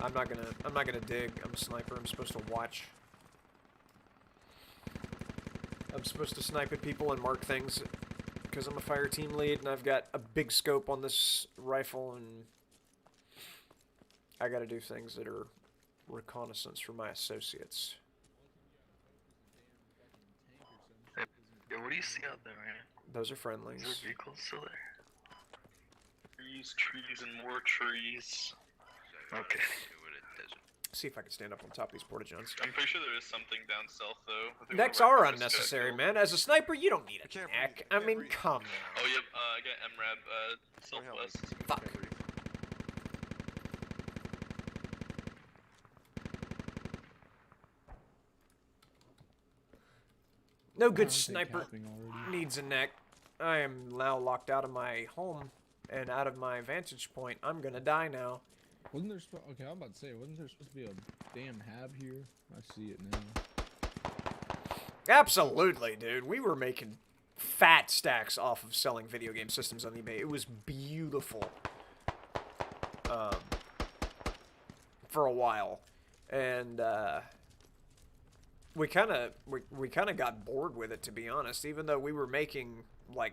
I'm not gonna dig. I'm a sniper. I'm supposed to watch. I'm supposed to snipe at people and mark things because I'm a fire team lead and I've got a big scope on this rifle and I gotta do things that are reconnaissance for my associates. Yeah, what do you see out there, man? Those are friendlies. Is there vehicles still there? Trees, and more trees. Okay. See if I can stand up on top of these porta-johns. I'm pretty sure there is something down south, though. Necks are unnecessary, man. As a sniper, you don't need a neck. I mean, come on. Oh, yep, I got MRAB, southwest. Fuck. No good sniper needs a neck. I am now locked out of my home and out of my vantage point. I'm gonna die now. Wasn't there okay, I'm about to say, wasn't there supposed to be a damn hab here? I see it now. Absolutely, dude. We were making fat stacks off of selling video game systems on eBay. It was beautiful. For a while. And, we kind of got bored with it, to be honest, even though we were making like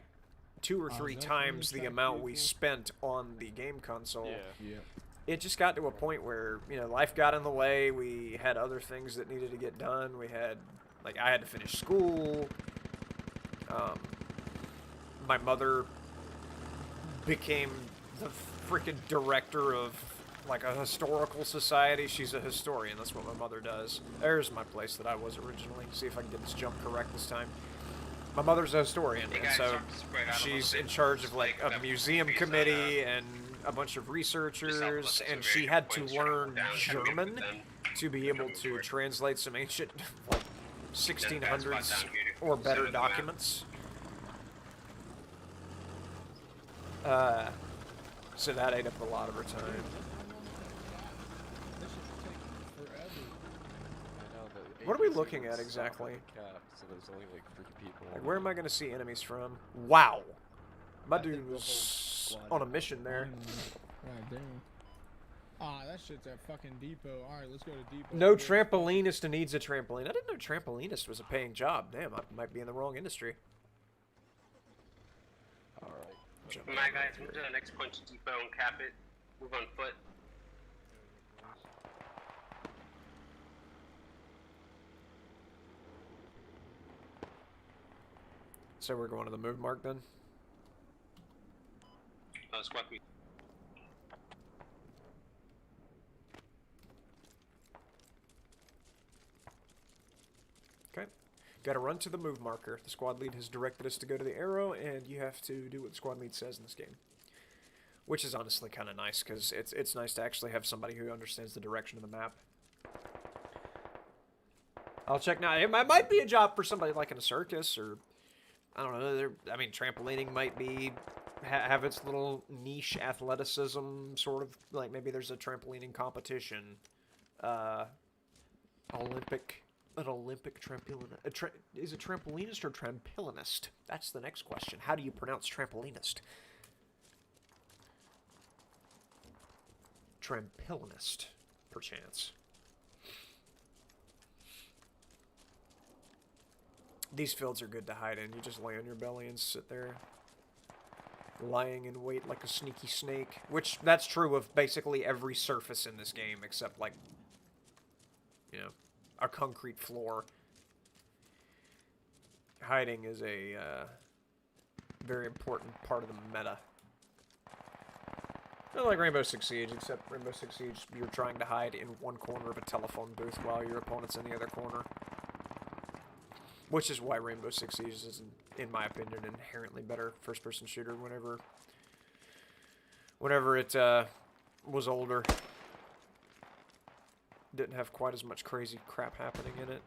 2 or 3 times the amount we spent on the game console. Yeah. It just got to a point where, you know, life got in the way. We had other things that needed to get done. We had, like, I had to finish school. My mother became the freaking director of like a historical society. She's a historian. That's what my mother does. There's my place that I was originally. See if I can get this jump correct this time. My mother's a historian, and so she's in charge of like a museum committee and a bunch of Just researchers, southwest of and Silveria, she had to points straight learn down, trying to meet German with them. to be able Coming to toward- translate some ancient, like, Then 1600s fast spot down here to or the better center of the map. documents. So that ate up a lot of her time. This should take forever. I know, the What are we agency looking was at set exactly? Cap, so there's only like 3 people. Like, where am I going to see enemies from? Wow. My I think the whole dude's squad on a mission there. God damn. Ah, that shit's at fucking depot. Alright, let's go to depot. No boys. trampolinist needs a trampoline. I didn't know trampolinist was a paying job. Damn, I might be in the wrong industry. Alright. Jump My guys, move to the next point to depot and cap it. Move on foot. So we're going to the move mark then? Squad three. Okay. Gotta run to the move marker. The squad lead has directed us to go to the arrow, and you have to do what the squad lead says in this game. Which is honestly kind of nice, because it's nice to actually have somebody who understands the direction of the map. I'll check now. It might be a job for somebody like in a circus, or I don't know. I mean, trampolining might be have its little niche athleticism, sort of like maybe there's a trampolining competition, an Olympic trampoline. Is it trampolinist or trampolinist? That's the next question. How do you pronounce trampolinist? Trampolinist, perchance. These fields are good to hide in. You just lay on your belly and sit there, lying in wait like a sneaky snake. Which, that's true of basically every surface in this game, except, like, you know, a concrete floor. Hiding is a very important part of the meta. Not like Rainbow Six Siege, except Rainbow Six Siege, you're trying to hide in one corner of a telephone booth while your opponent's in the other corner. Which is why Rainbow Six Siege is, in my opinion, an inherently better first-person shooter whenever it was older. Didn't have quite as much crazy crap happening in it.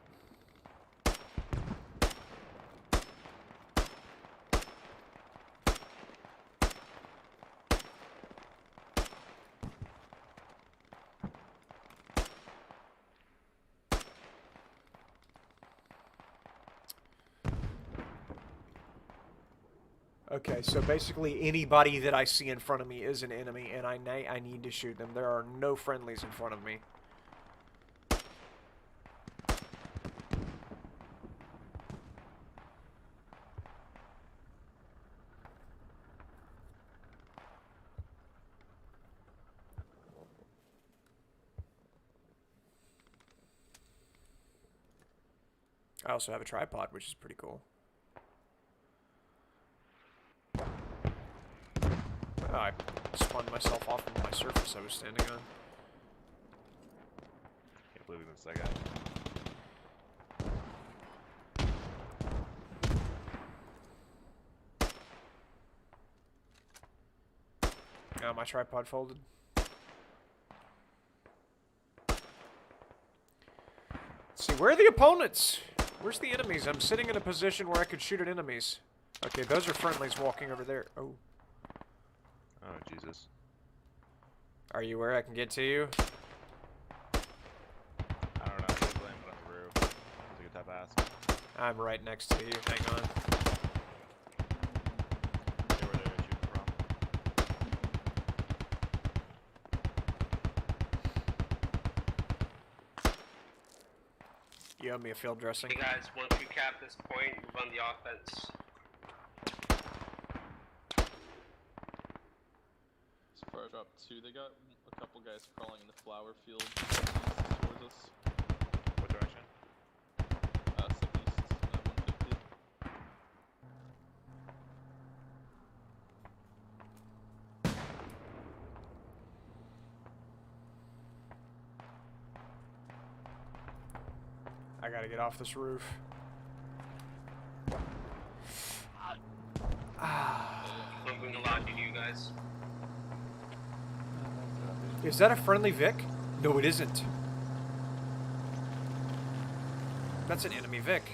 Okay, so basically anybody that I see in front of me is an enemy, and I need to shoot them. There are no friendlies in front of me. I also have a tripod, which is pretty cool. Oh, I spun myself off of my surface I was standing on. Can't believe we missed that guy. Oh, my tripod folded. Let's see, where are the opponents? Where's the enemies? I'm sitting in a position where I could shoot at enemies. Okay, those are friendlies walking over there. Oh. Oh, Jesus. Are you where I can get to you? I don't know. I was landing on the roof. That's a good type of ass. I'm right next to you. Hang on. Yeah, where they're shooting from. You owe me a field dressing. Hey guys, once we cap this point, move on the offense. So far I dropped 2. They got a couple guys crawling in the flower field east towards us. What direction? Southeast, 150. I gotta get off this roof. Moving the lodge to you guys. Is that a friendly Vic? No, it isn't. That's an enemy Vic.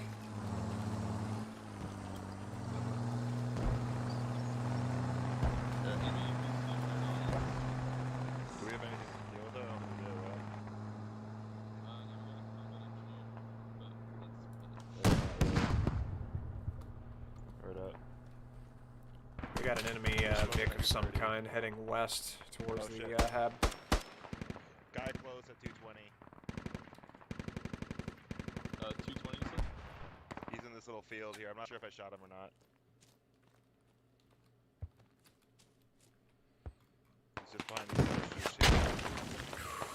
Do we have anything to deal with it? I don't think we do, right? Heard up. We got an enemy Vic of some kind heading west towards the hab. Guy close at 220. 220 you said? He's in this little field here. I'm not sure if I shot him or not. He's just behind these bushes here.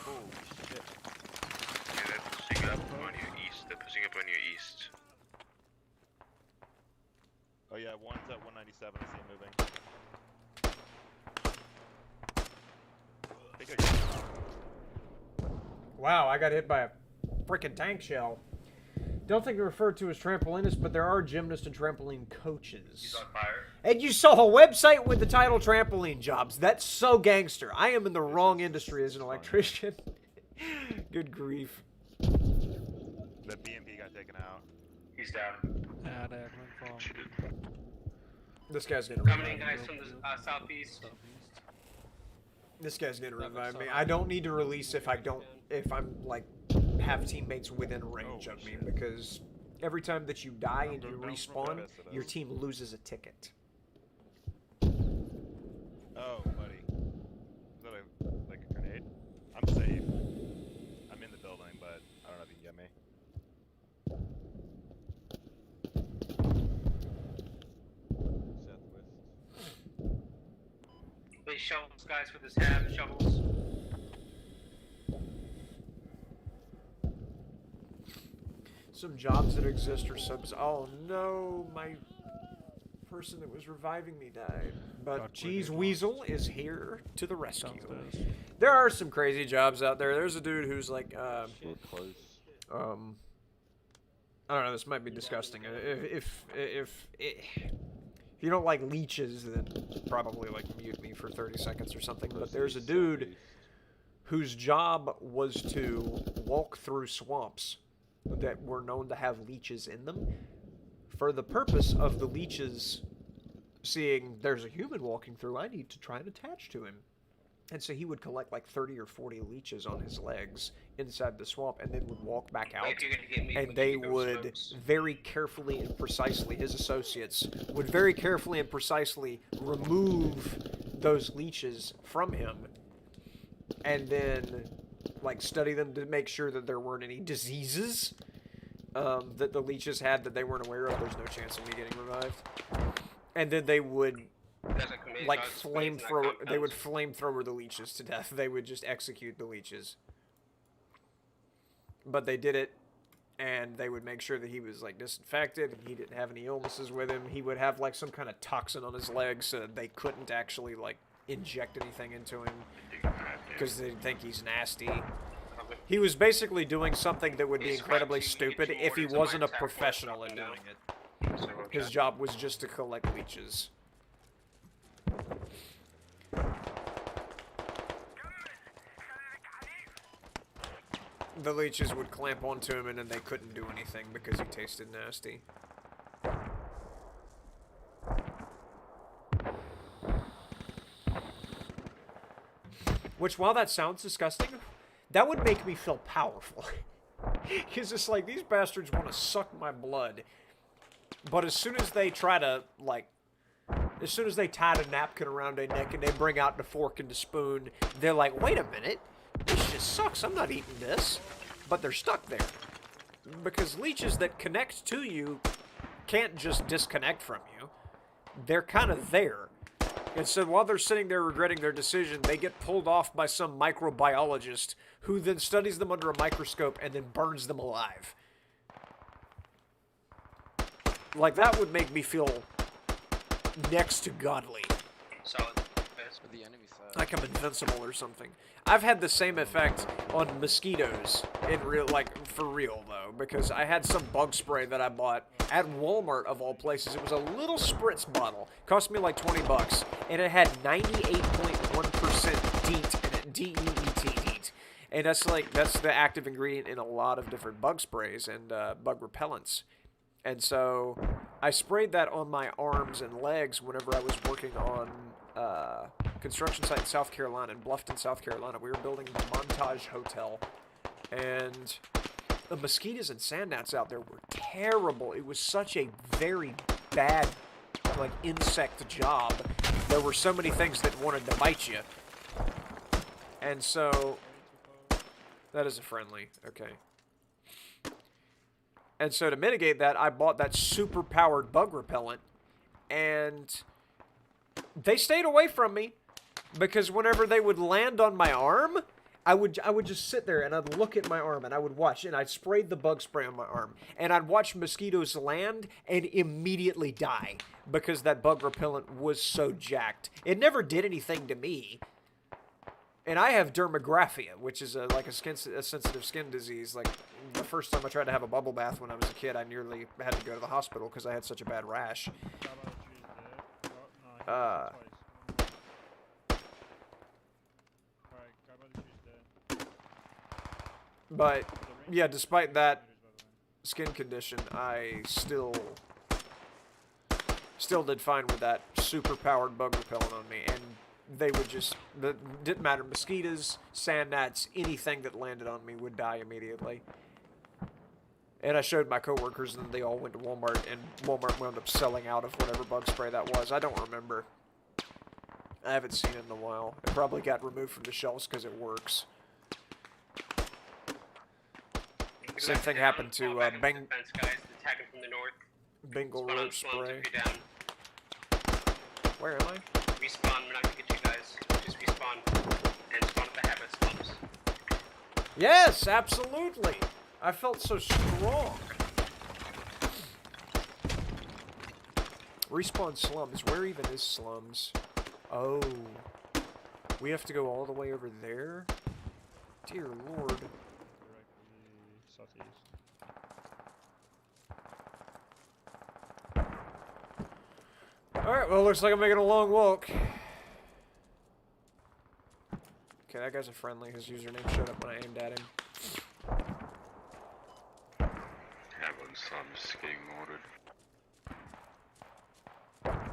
Oh, shit. Yeah, they're pushing up on your east. They're pushing up on your east. Oh yeah, one's at 197. I see him moving. I think I got him. Wow, I got hit by a freaking tank shell. Don't think they're referred to as trampolinists, but there are gymnast and trampoline coaches. He's on fire. And you saw a website with the title trampoline jobs. That's so gangster. I am in the wrong industry as an electrician. Good grief. The BMP got taken out. He's down. This guy's gonna Coming in, revive guys, me. from the southeast. This guy's gonna revive me. I don't need to release if I'm like have teammates within range of me, because every time that you die and you respawn, your team loses a ticket. Oh, buddy. Is that like a grenade? I'm safe. I'm in the building, but I don't know if you can get me. They shovels, guys, for this hab, shovels. Some jobs that exist are subs. Oh no, my person that was reviving me died. But Cheese Weasel is here to the rescue. There are some crazy jobs out there. There's a dude who's like, I don't know. This might be disgusting. If you don't like leeches, then probably like mute me for 30 seconds or something. But there's a dude whose job was to walk through swamps that were known to have leeches in them, for the purpose of the leeches seeing there's a human walking through, I need to try and attach to him. And so he would collect like 30 or 40 leeches on his legs inside the swamp, and then would walk back out, and they would very carefully and precisely, his associates would very carefully and precisely remove those leeches from him, and then like study them to make sure that there weren't any diseases that the leeches had that they weren't aware of. There's no chance of me getting revived. And then they would like flamethrower. They would flamethrower the leeches to death. They would just execute the leeches. But they did it, and they would make sure that he was like disinfected. He didn't have any illnesses with him. He would have like some kind of toxin on his legs, so that they couldn't actually like inject anything into him because they think he's nasty. He was basically doing something that would be incredibly stupid if he wasn't a professional at doing it. His job was just to collect leeches. The leeches would clamp onto him, and then they couldn't do anything because he tasted nasty. Which, while that sounds disgusting, that would make me feel powerful. It's just like, these bastards want to suck my blood. But as soon as they try to, like, as soon as they tied a napkin around their neck and they bring out the fork and the spoon, they're like, wait a minute, this just sucks, I'm not eating this. But they're stuck there. Because leeches that connect to you can't just disconnect from you. They're kind of there. And so while they're sitting there regretting their decision, they get pulled off by some microbiologist who then studies them under a microscope and then burns them alive. Like, that would make me feel next to godly. Solid. For the enemy side. Like I'm invincible or something. I've had the same effect on mosquitoes in real, like, for real though, because I had some bug spray that I bought at Walmart of all places. It was a little spritz bottle. Cost me like 20 bucks, and it had 98.1% DEET, and it DEET, DEET. And that's the active ingredient in a lot of different bug sprays and bug repellents. And so I sprayed that on my arms and legs whenever I was working on construction site in South Carolina, in Bluffton, South Carolina. We were building the Montage Hotel. And the mosquitoes and sand gnats out there were terrible. It was such a very bad, like, insect job. There were so many things that wanted to bite you. And so... That is a friendly. Okay. And so to mitigate that, I bought that super-powered bug repellent. And they stayed away from me. Because whenever they would land on my arm... I would just sit there and I'd look at my arm and I would watch, and I'd sprayed the bug spray on my arm, and I'd watch mosquitoes land and immediately die because that bug repellent was so jacked. It never did anything to me. And I have dermagraphia, which is a sensitive skin disease. Like, the first time I tried to have a bubble bath when I was a kid, I nearly had to go to the hospital because I had such a bad rash. But, yeah, despite that skin condition, I still did fine with that super-powered bug repellent on me. And they would just, didn't matter, mosquitoes, sand gnats, anything that landed on me would die immediately. And I showed my coworkers, and they all went to Walmart, and Walmart wound up selling out of whatever bug spray that was. I don't remember. I haven't seen it in a while. It probably got removed from the shelves because it works. Same thing happened to Bengal rope spray. Where am I? Respawn, we're not gonna get you guys. Just respawn and spawn at the habit slums. Yes, absolutely. I felt so strong. Respawn slums. Where even is slums? Oh. We have to go all the way over there? Dear Lord. Alright, well, looks like I'm making a long walk. Okay, that guy's a friendly. His username showed up when I aimed at him. Having some getting mortared.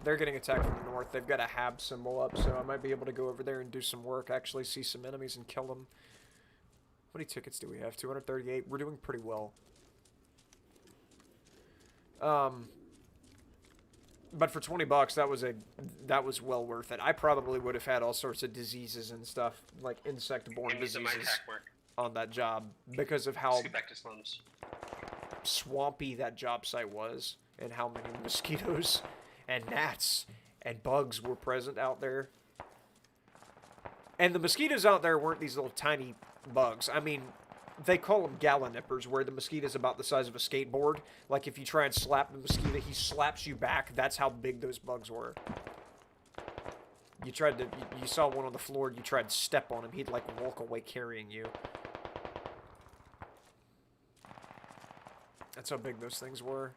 They're getting attacked from the north. They've got a HAB symbol up, so I might be able to go over there and do some work, actually see some enemies and kill them. How many tickets do we have? 238. We're doing pretty well. But for 20 bucks, that was well worth it. I probably would have had all sorts of diseases and stuff, like insect-borne diseases, on that job because of how swampy that job site was and how many mosquitoes and gnats and bugs were present out there. And the mosquitoes out there weren't these little tiny bugs. I mean, they call them gallinippers, where the mosquito's about the size of a skateboard. Like, if you try and slap the mosquito, he slaps you back. That's how big those bugs were. You saw one on the floor, you tried to step on him, he'd, like, walk away carrying you. That's how big those things were.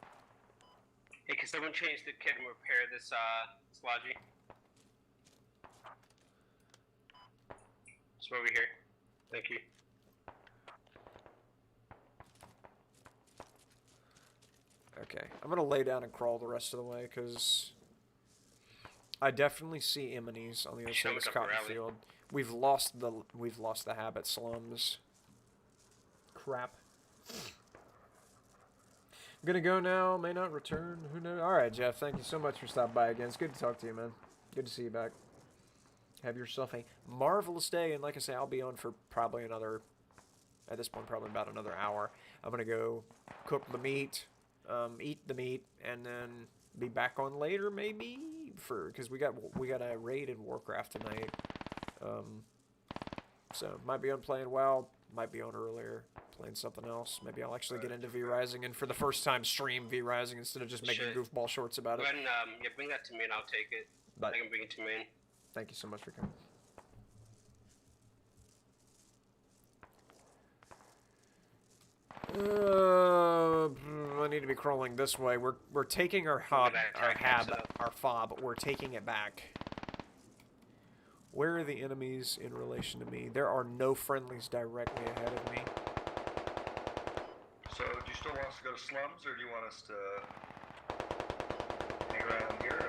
Hey, can someone change the kit and repair this, Slodgy? It's over here. Thank you. Okay, I'm gonna lay down and crawl the rest of the way, because I definitely see enemies on the other side of this cotton field. We've lost the habit slums. Crap. I'm gonna go now, may not return, who knows? Alright, Jeff, thank you so much for stopping by again. It's good to talk to you, man. Good to see you back. Have yourself a marvelous day, and like I say, I'll be on for probably another, at this point, probably about another hour. I'm gonna go cook the meat, eat the meat, and then be back on later, maybe, because we got a raid in Warcraft tonight. So might be on playing WoW, might be on earlier playing something else. Maybe I'll actually get into V-Rising and for the first time stream V-Rising instead of just making goofball shorts about it. Go ahead and yeah, bring that to me and I'll take it. But I can bring it to main. Thank you so much for coming. I need to be crawling this way. We're taking our fob. We're taking it back. Where are the enemies in relation to me? There are no friendlies directly ahead of me. So, do you still want us to go to slums, or do you want us to hang around here?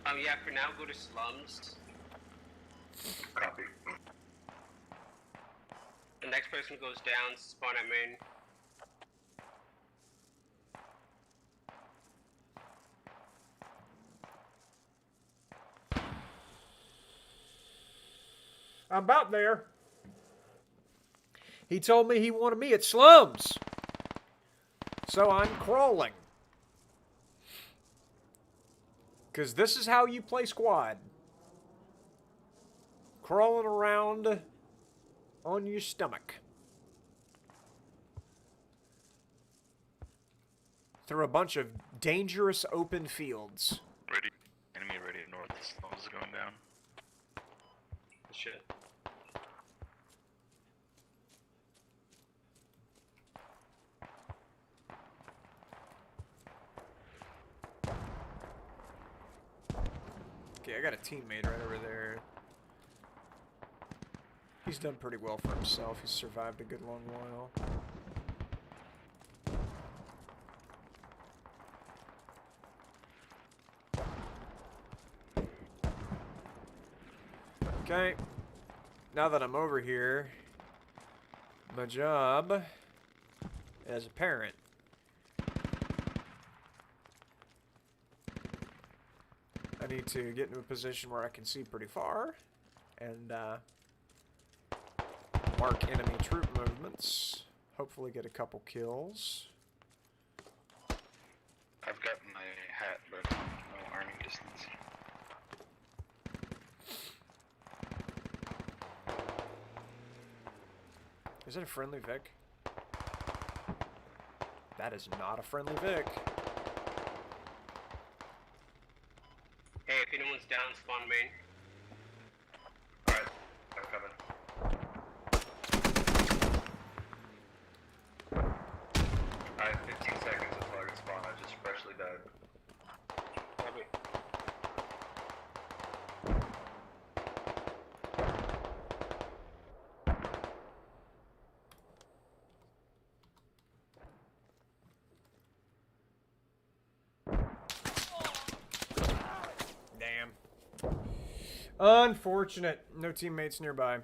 I mean, Yeah, for now, go to slums. copy. The next person goes down, spawn at main. I'm about there. He told me he wanted me at slums. So I'm crawling. Because this is how you play squad. Crawling around on your stomach. Through a bunch of dangerous open fields. Ready. Enemy ready north. The slums is going down. Shit. Okay, I got a teammate right over there. He's done pretty well for himself. He's survived a good long while. Okay, now that I'm over here, my job as a parent I need to get into a position where I can see pretty far and mark enemy troop movements. Hopefully get a couple kills. I've got my hat, but no arming distance. Is it a friendly Vic? That is not a friendly Vic. Hey, if anyone's down, spawn main. Alright, I'm coming. I have 15 seconds until I respawn. I just freshly died. Copy. Damn. Unfortunate. No teammates nearby.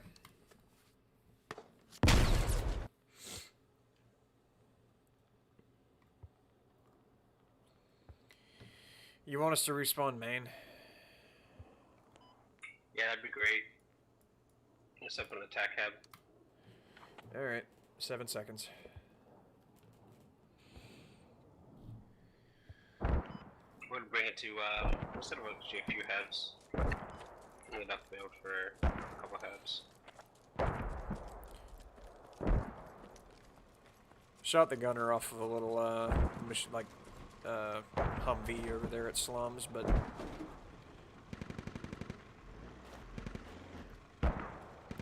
You want us to respawn main? Yeah, that'd be great. Let's up an attack hab. Alright. 7 seconds. We'll bring it to, we'll set up a few habs. We'll enough build for a couple habs. Shot the gunner off of a little, Humvee over there at slums, but...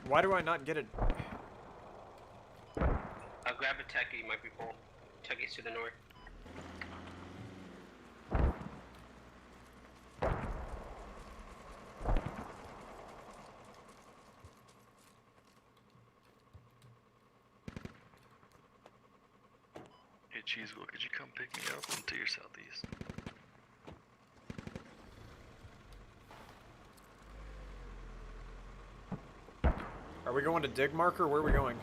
Why do I not get it? I'll grab a techie, might be full. Techie's to the north. Hey, Cheesewell, could you come pick me up to your southeast? Are we going to dig marker? Where are we going?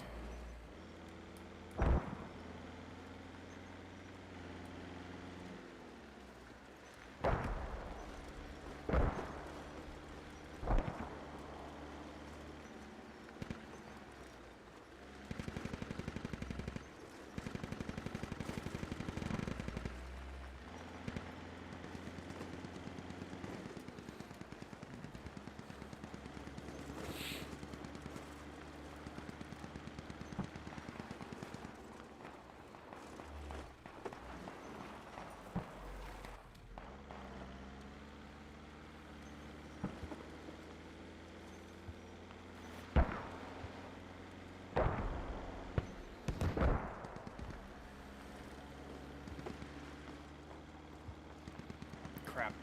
Crap.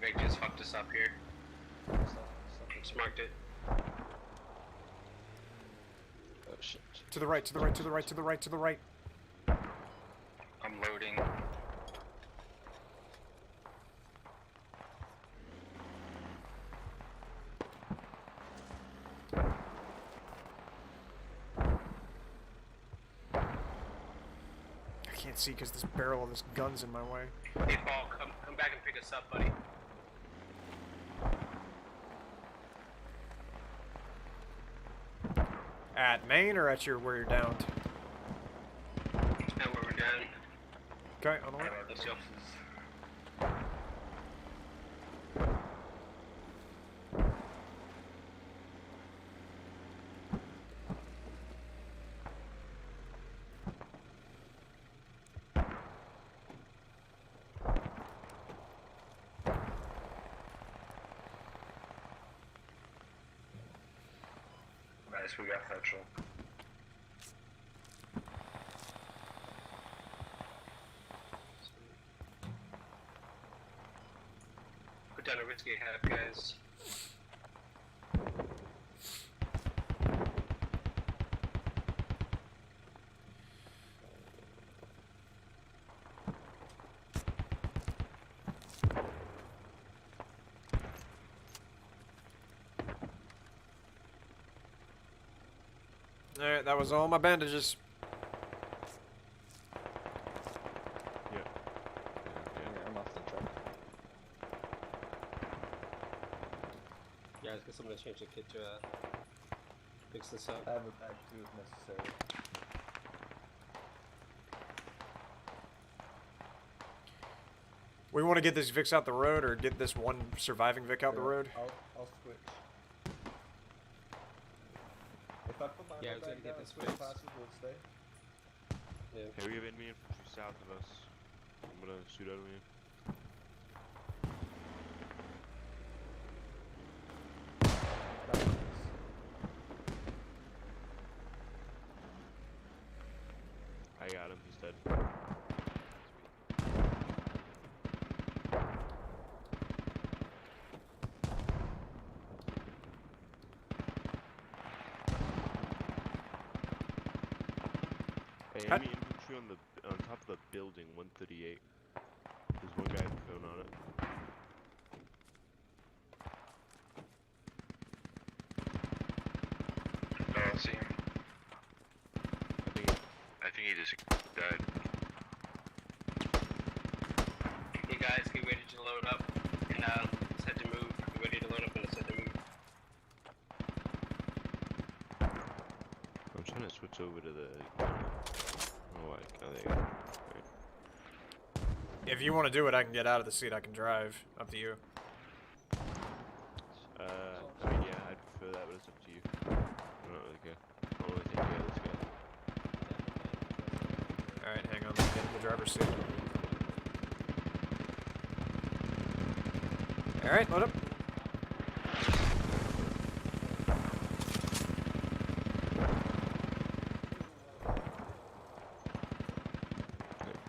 Greg just fucked us up here. Just marked it. Oh shit. To the right, to the right, to the right, to the right, to the right. I'm loading. I can't see because this barrel of this gun's in my way. Hey Paul, come back and pick us up, buddy. At main or at your where you're downed? Now where we're down. Okay, on the way. Let's go. Nice, we got petrol. Put down a risky hat, guys. Alright, that was all my bandages. I'm off the truck. Guys, get someone to change the kit to fix this up. I have a bag too if necessary. We want to get this Vix out the road or get this one surviving Vic out the road? I'll switch. If I put my Yeah, I was bag gonna get down, this switch fixed. classes will stay. Yeah. Okay, we have enemy infantry south of us. I'm gonna shoot at me. I got him, he's dead. Hey, enemy infantry on top of the building, 138. There's one guy with a phone on it. Oh, I see him. I think he just died. Hey guys, get ready to load up and let's head to move. Get ready to load up and let's head to move. I'm trying to switch over to the... Oh, there you go. Right. If you want to do it, I can get out of the seat. I can drive. Up to you. I mean, yeah, I'd prefer that, but it's up to you. I don't really care. I don't really think, yeah, let's go. Alright, hang on. Let me get in the driver's seat. Alright, load up.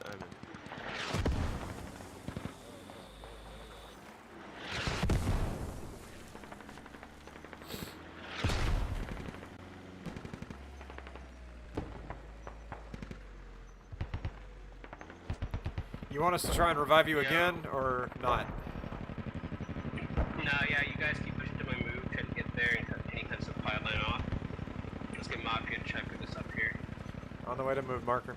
I'm in. You want us to try and revive you again, or not? No, yeah, you guys keep pushing to my move, try to get there and cut any cuts of pipeline off. Let's get Mafia to check this up here. On the way to move marker.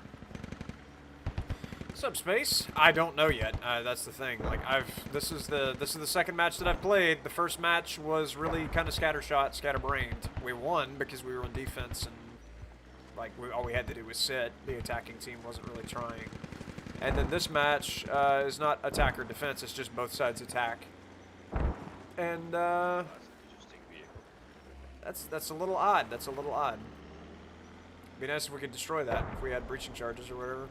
What's up, Space? I don't know yet. That's the thing. Like this is the second match that I've played. The first match was really kind of scattershot, scatterbrained. We won because we were on defense and like all we had to do was sit. The attacking team wasn't really trying. And then this match is not attack or defense. It's just both sides attack. And that's a little odd. That's a little odd. Be nice if we could destroy that. If we had breaching charges or whatever.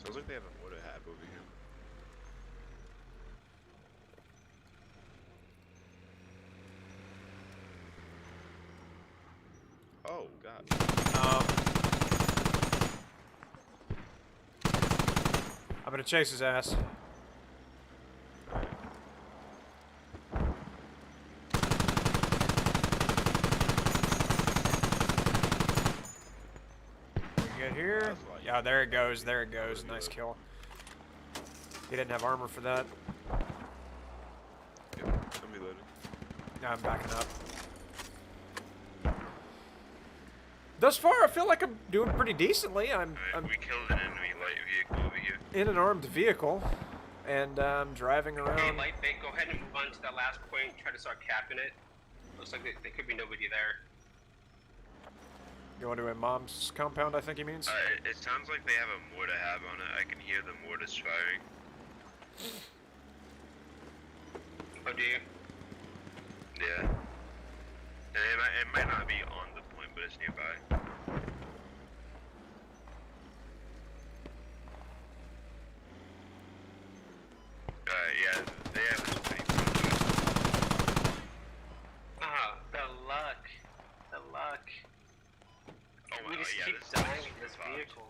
Sounds like they have a motor hab over here. Oh god. I'm gonna chase his ass. Get here. Yeah, there it goes. There it goes. Nice kill. He didn't have armor for that. Yeah, I'm reloading. Now I'm backing up. Thus far, I feel like I'm doing pretty decently. I'm We killed an enemy light vehicle over here. in an armed vehicle, and I'm driving Okay, around. light bait, go ahead and move on to that last point. Try to start capping it. Looks like there could be nobody there. Going to a mom's compound, I think he means. It sounds like they have a mortar hab on it. I can hear the mortars firing. Oh, do you? Yeah. And it might not be on the point, but it's nearby. Yeah, they have this pretty Ah, the luck. The luck. Oh, We just yeah, keep this dying is in this super vehicle.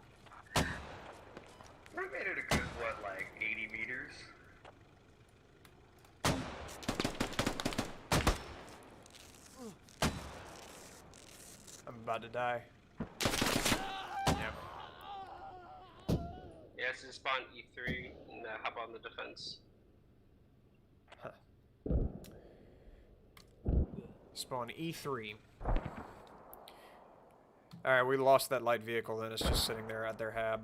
We made it a good, what, like 80 meters? I'm about to die. Yeah. Yeah, this is spawn E3 and hop on the defense. Spawn E3. Alright, we lost that light vehicle, then it's just sitting there at their hab.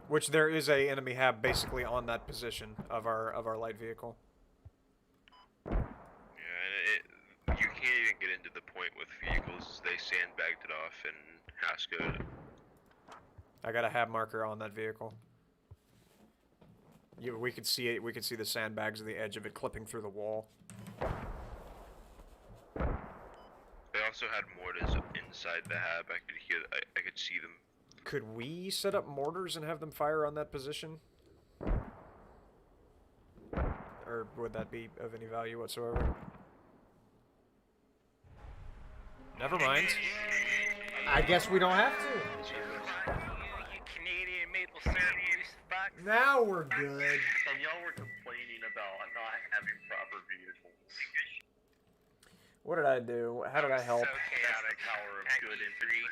Which there is a enemy hab basically on that position of our light vehicle. Yeah, and you can't even get into the point with vehicles. They sandbagged it off and Haskell. I got a hab marker on that vehicle. We could see it. We could see the sandbags at the edge of it clipping through the wall. They also had mortars inside the hab. I could hear. I could see them. Could we set up mortars and have them fire on that position? Or would that be of any value whatsoever? Never mind. I guess we don't have to. You Canadian maple syrup use box. Now we're good. And y'all were complaining about not having proper vehicles. What did I do? How did I help? So chaotic. Power of good infantry.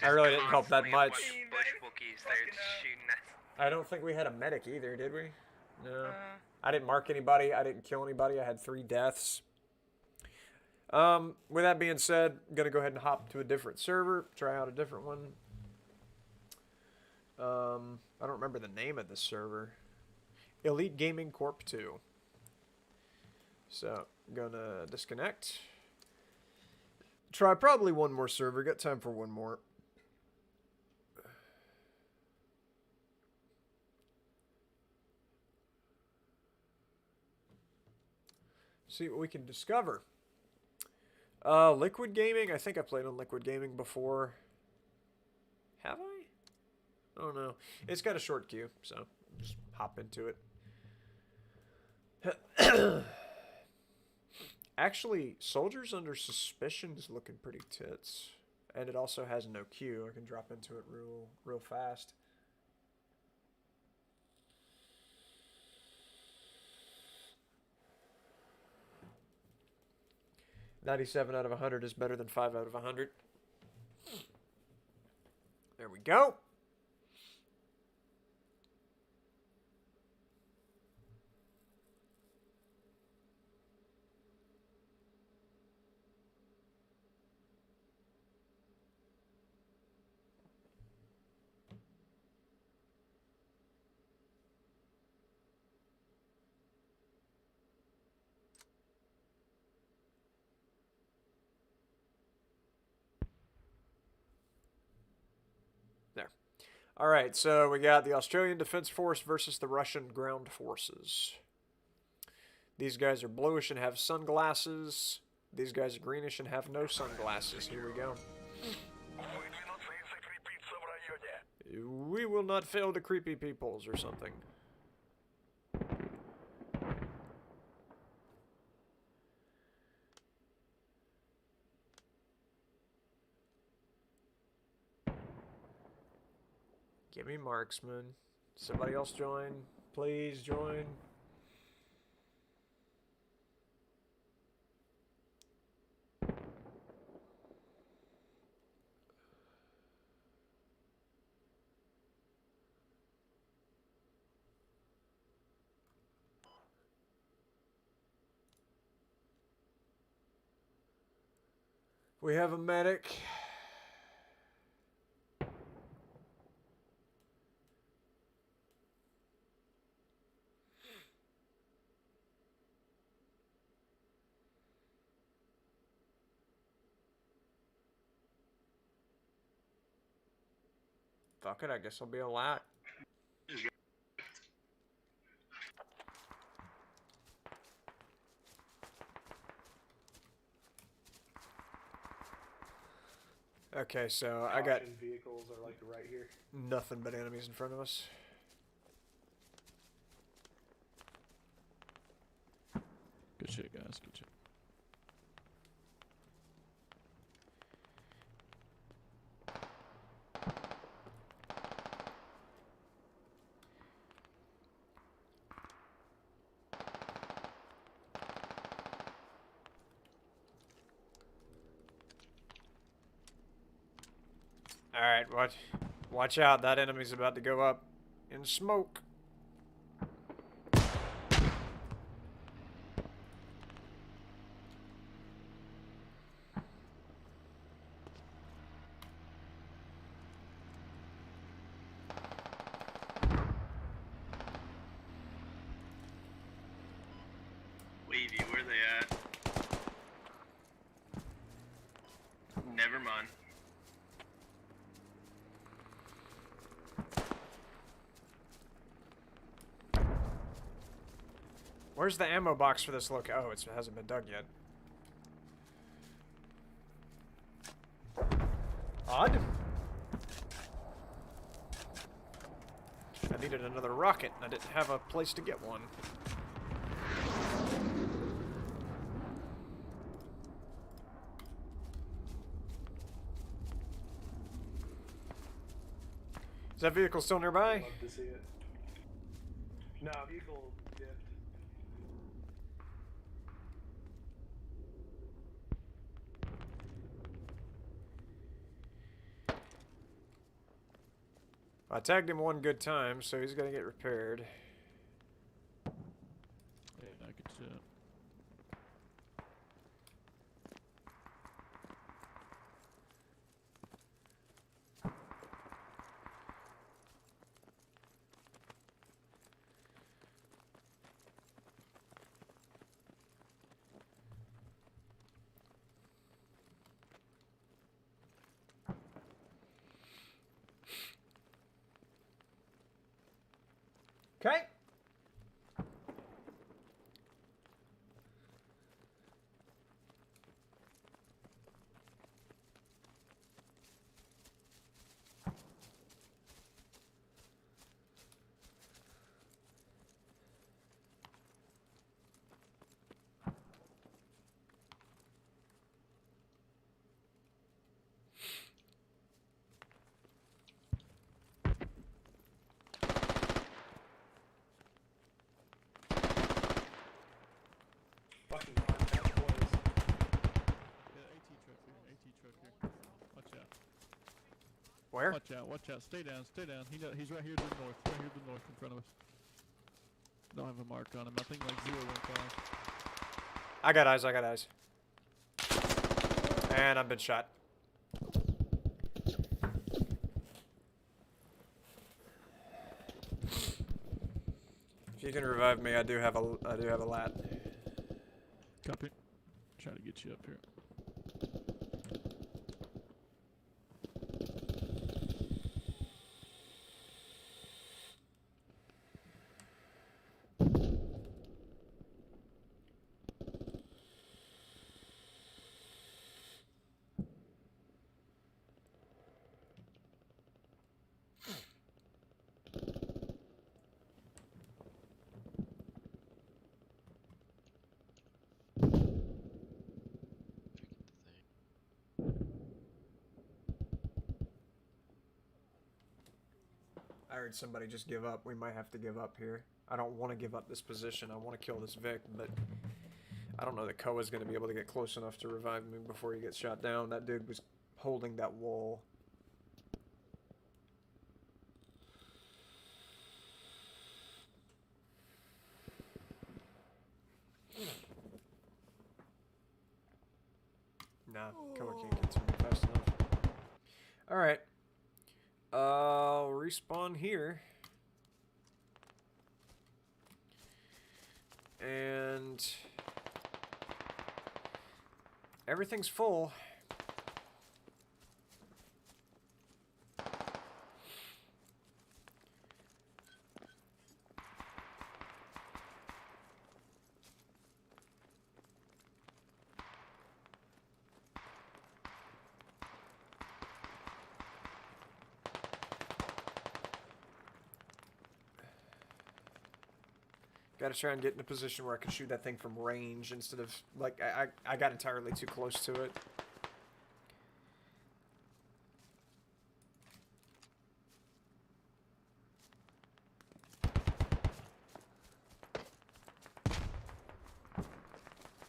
I really didn't help that much. Bush bookies, they're just shooting us. I don't think we had a medic either, did we? No. I didn't mark anybody. I didn't kill anybody. I had 3 deaths. With that being said, I'm going to go ahead and hop to a different server. Try out a different one. I don't remember the name of this server. Elite Gaming Corp 2. So, I'm going to disconnect. Try probably one more server. Got time for one more. See what we can discover. Liquid Gaming. I think I played on Liquid Gaming before. Have I? I don't know. It's got a short queue, so just hop into it. Actually, Soldiers Under Suspicion is looking pretty tits. And it also has no queue. I can drop into it real fast. .97 out of 100 is better than 5 out of 100. There we go. All right, so we got the Australian Defense Force versus the Russian Ground Forces. These guys are bluish and have sunglasses. These guys are greenish and have no sunglasses. Here we go. We will not fail the creepy peoples or something. Give me marksman. Somebody else join. Please join. We have a medic. Fuck it, I guess I'll be a lat. Okay, so I got Caution vehicles are like right here. nothing but enemies in front of us. Good shit, guys. Good shit. Alright, watch out, that enemy's about to go up in smoke. Wavy, where they at? Never mind. Where's the ammo box for this look? Oh, it hasn't been dug yet. Odd. I needed another rocket, and I didn't have a place to get one. Is that vehicle still nearby? Love to see it. No, vehicle dipped. I tagged him one good time, so he's gonna get repaired. Yeah, good shit. Okay. Fucking contact boys. Yeah, AT truck here. Watch out. Where? Watch out. Stay down. He's right here to the north. Right here to the north in front of us. Don't have a mark on him. I think like 015. I got eyes. And I've been shot. If you can revive me, I do have a lat. Copy. Try to get you up here. heard somebody just give up. We might have to give up here. I don't want to give up this position. I want to kill this Vic, but I don't know that Koa's going to be able to get close enough to revive me before he gets shot down. That dude was holding that wall. Nah, Koa can't get to me fast enough. Alright. I'll respawn here. And everything's full. Gotta try and get in a position where I can shoot that thing from range instead of, like, I got entirely too close to it.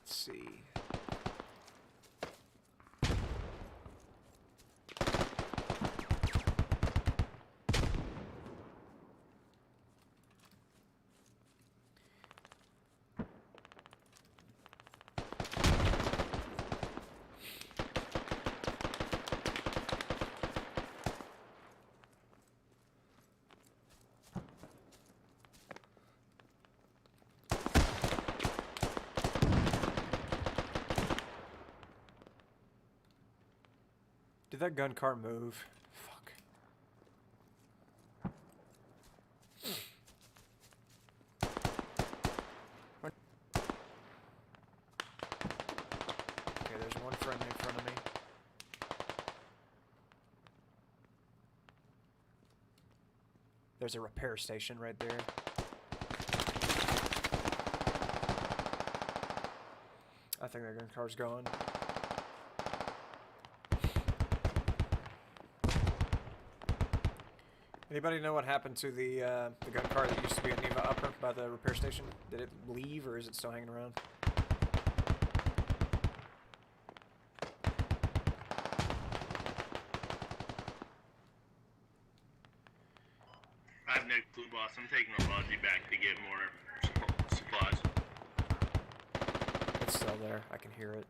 Let's see. Did that gun car move? Fuck. Okay, there's one friendly in front of me. There's a repair station right there. I think that gun car's gone. Anybody know what happened to the gun car that used to be at Neva Upper by the repair station? Did it leave or is it still hanging around? I have no clue, boss. I'm taking a Logi back to get more supplies. It's still there. I can hear it.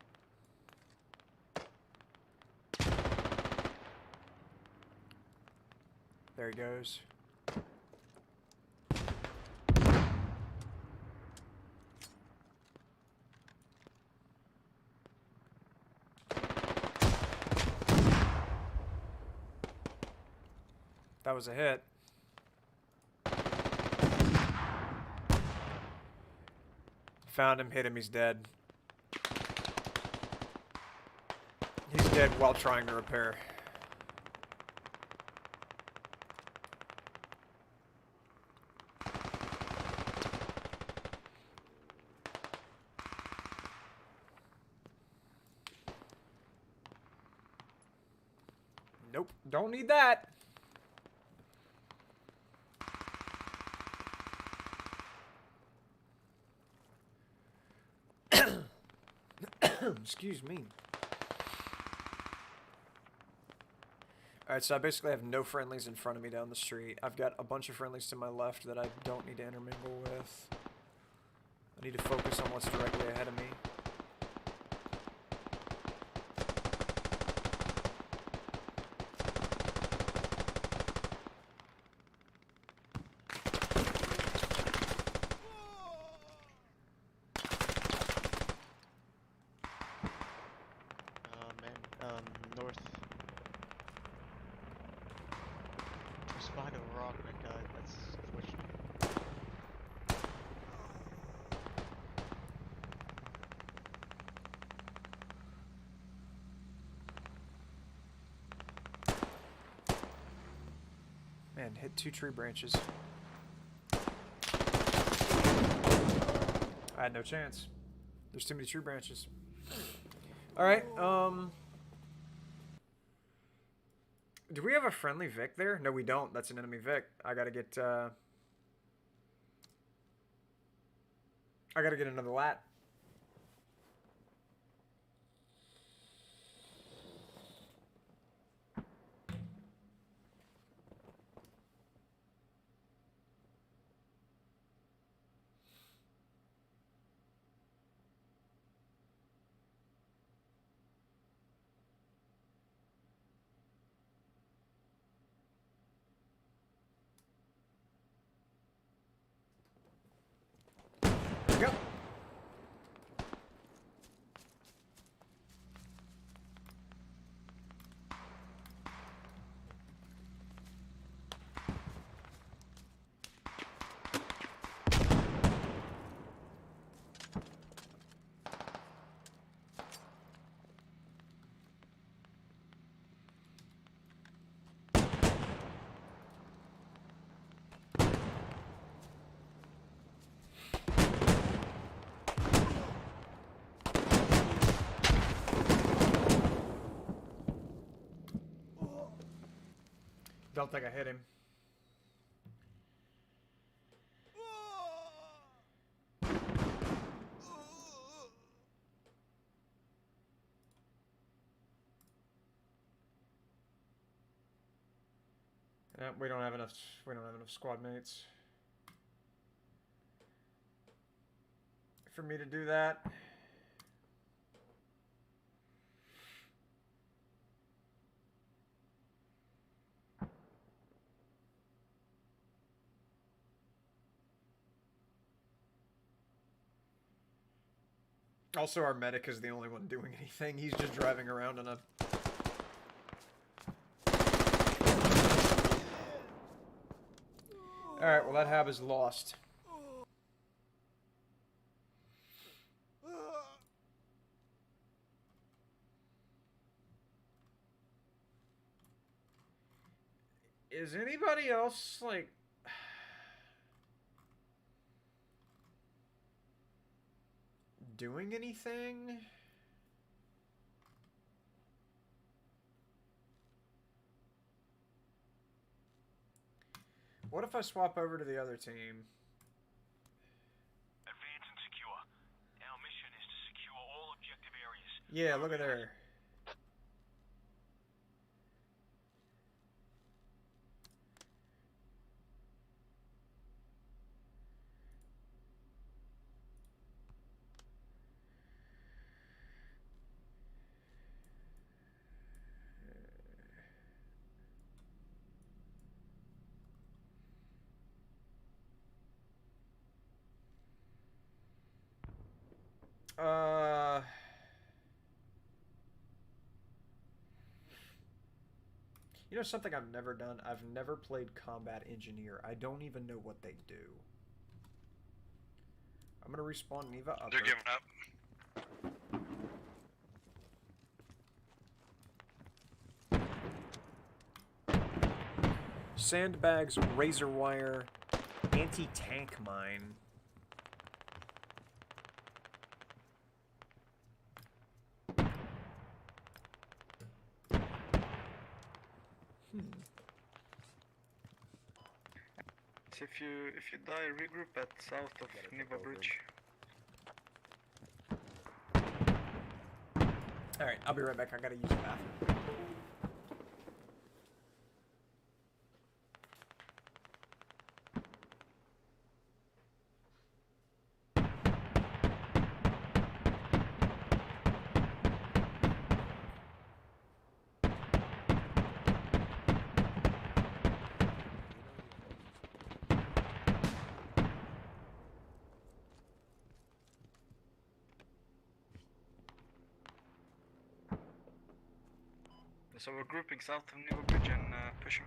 There he goes. That was a hit. Found him, hit him, he's dead. He's dead while trying to repair. Nope, don't need that. Excuse me. Alright, so I basically have no friendlies in front of me down the street. I've got a bunch of friendlies to my left that I don't need to intermingle with. I need to focus on what's directly ahead of me. North. I spotted a rock and I died. That's unfortunate. Man, hit 2 tree branches. I had no chance. There's too many tree branches. Alright, Do we have a friendly Vic there? No, we don't. That's an enemy Vic. I gotta get another lat. Go. Don't think I hit him. We don't have enough. We don't have enough squad mates for me to do that. Also, our medic is the only one doing anything. He's just driving around in a... Alright, well that hab is lost. Is anybody else, like... doing anything? What if I swap over to the other team? Advance and secure. Our mission is to secure all objective areas. Yeah, look at her. You know something I've never done? I've never played Combat Engineer. I don't even know what they do. I'm gonna respawn Neva up. They're giving up. Sandbags, razor wire, anti-tank mine. If you die, regroup at south of Niva Bridge. Alright, I'll be right back. I gotta use the bathroom. So we're grouping south of Niva Bridge and pushing.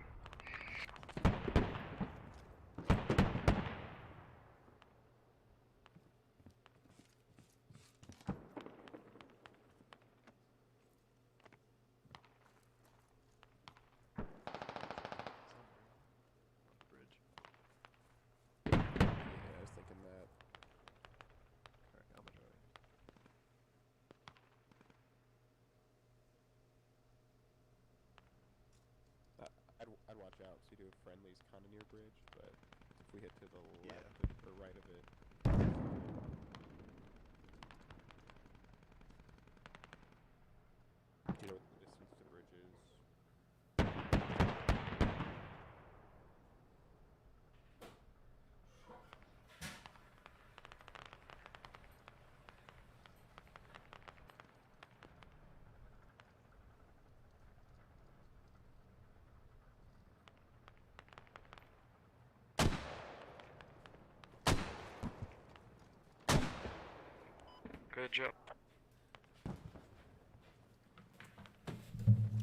Yeah, I was thinking that. bridge out, so you do a friendlies kind of near bridge, but if we hit to the Yeah. left or right of it. Do you know what the distance to bridge is? Good job.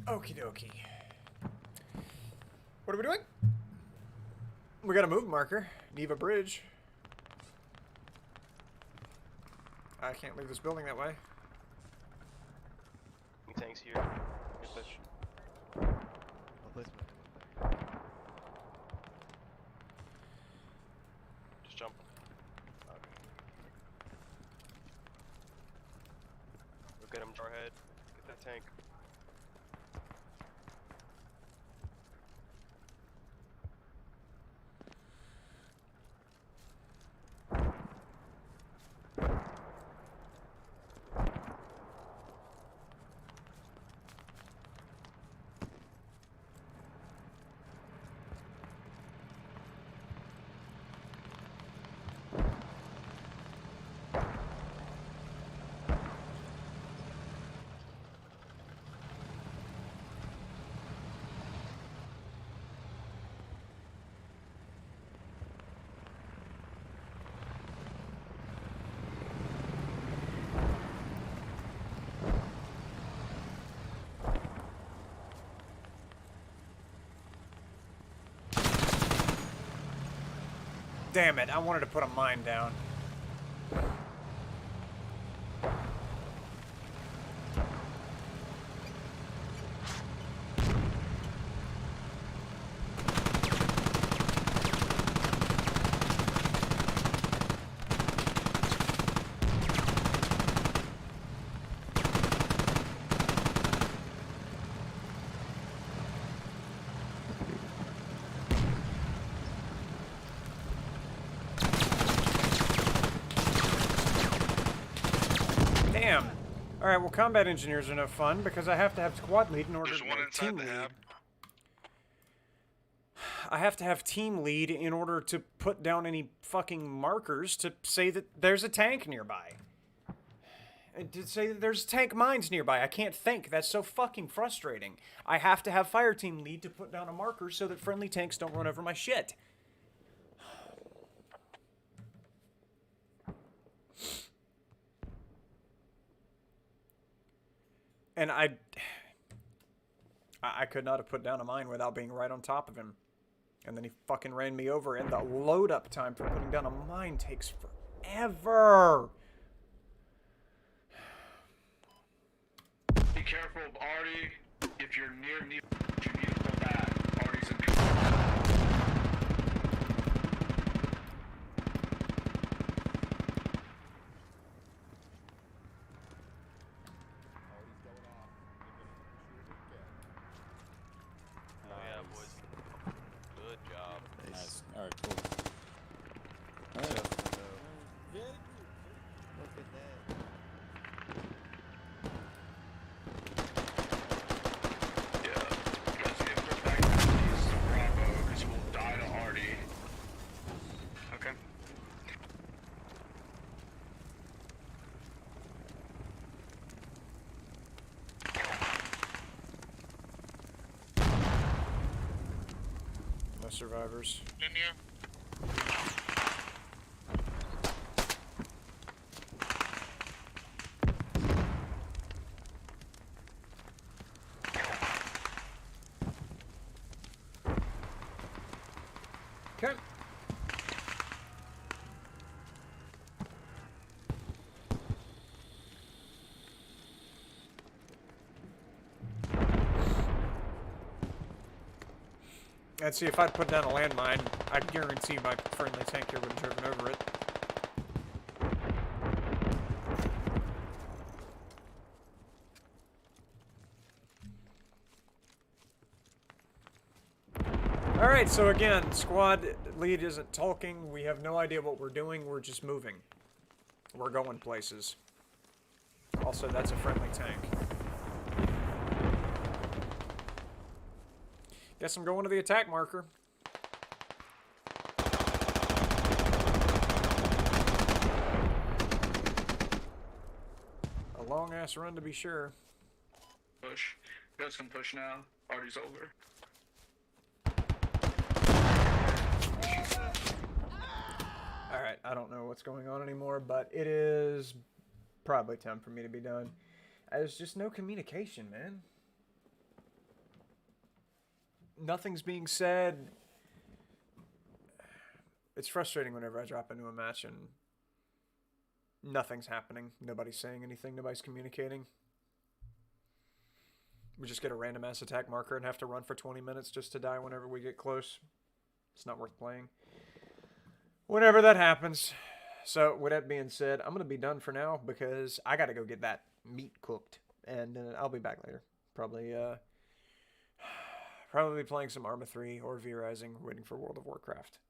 Okie dokie. What are we doing? We got a move marker. Neva Bridge. I can't leave this building that way. Tanks here. Good push. I'll place my Just jump. Go get him, Jarhead. Get that tank. Damn it, I wanted to put a mine down. Damn. Alright, well, combat engineers are no fun because I have to have squad lead in order to team lead. I have to have team lead in order to put down any fucking markers to say that there's a tank nearby. And to say that there's tank mines nearby. I can't think. That's so fucking frustrating. I have to have fire team lead to put down a marker so that friendly tanks don't run over my shit. And I could not have put down a mine without being right on top of him. And then he fucking ran me over, and the load up time for putting down a mine takes forever. Be careful of Artie. If you're near Neva, you need to pull back. Artie's in control. Oh yeah, boys. Good job. Nice. Alright, cool. Alright. Look at that. Yeah. You guys need to pull back to East Bravo, because we'll die to Artie. Okay. No survivors. Okay. And see, if I'd put down a landmine, I guarantee my friendly tank here would have driven over it. Alright, so again, squad lead isn't talking. We have no idea what we're doing. We're just moving. We're going places. Also, that's a friendly tank. Guess I'm going to the attack marker. A long-ass run to be sure. Push. You guys can push now. Party's over. Alright, I don't know what's going on anymore, but it is probably time for me to be done. There's just no communication, man. Nothing's being said. It's frustrating whenever I drop into a match and nothing's happening. Nobody's saying anything. Nobody's communicating. We just get a random ass attack marker and have to run for 20 minutes just to die whenever we get close. It's not worth playing. Whenever that happens. So, with that being said, I'm going to be done for now because I got to go get that meat cooked. And I'll be back later. Probably be playing some Arma 3 or V-Rising, waiting for World of Warcraft.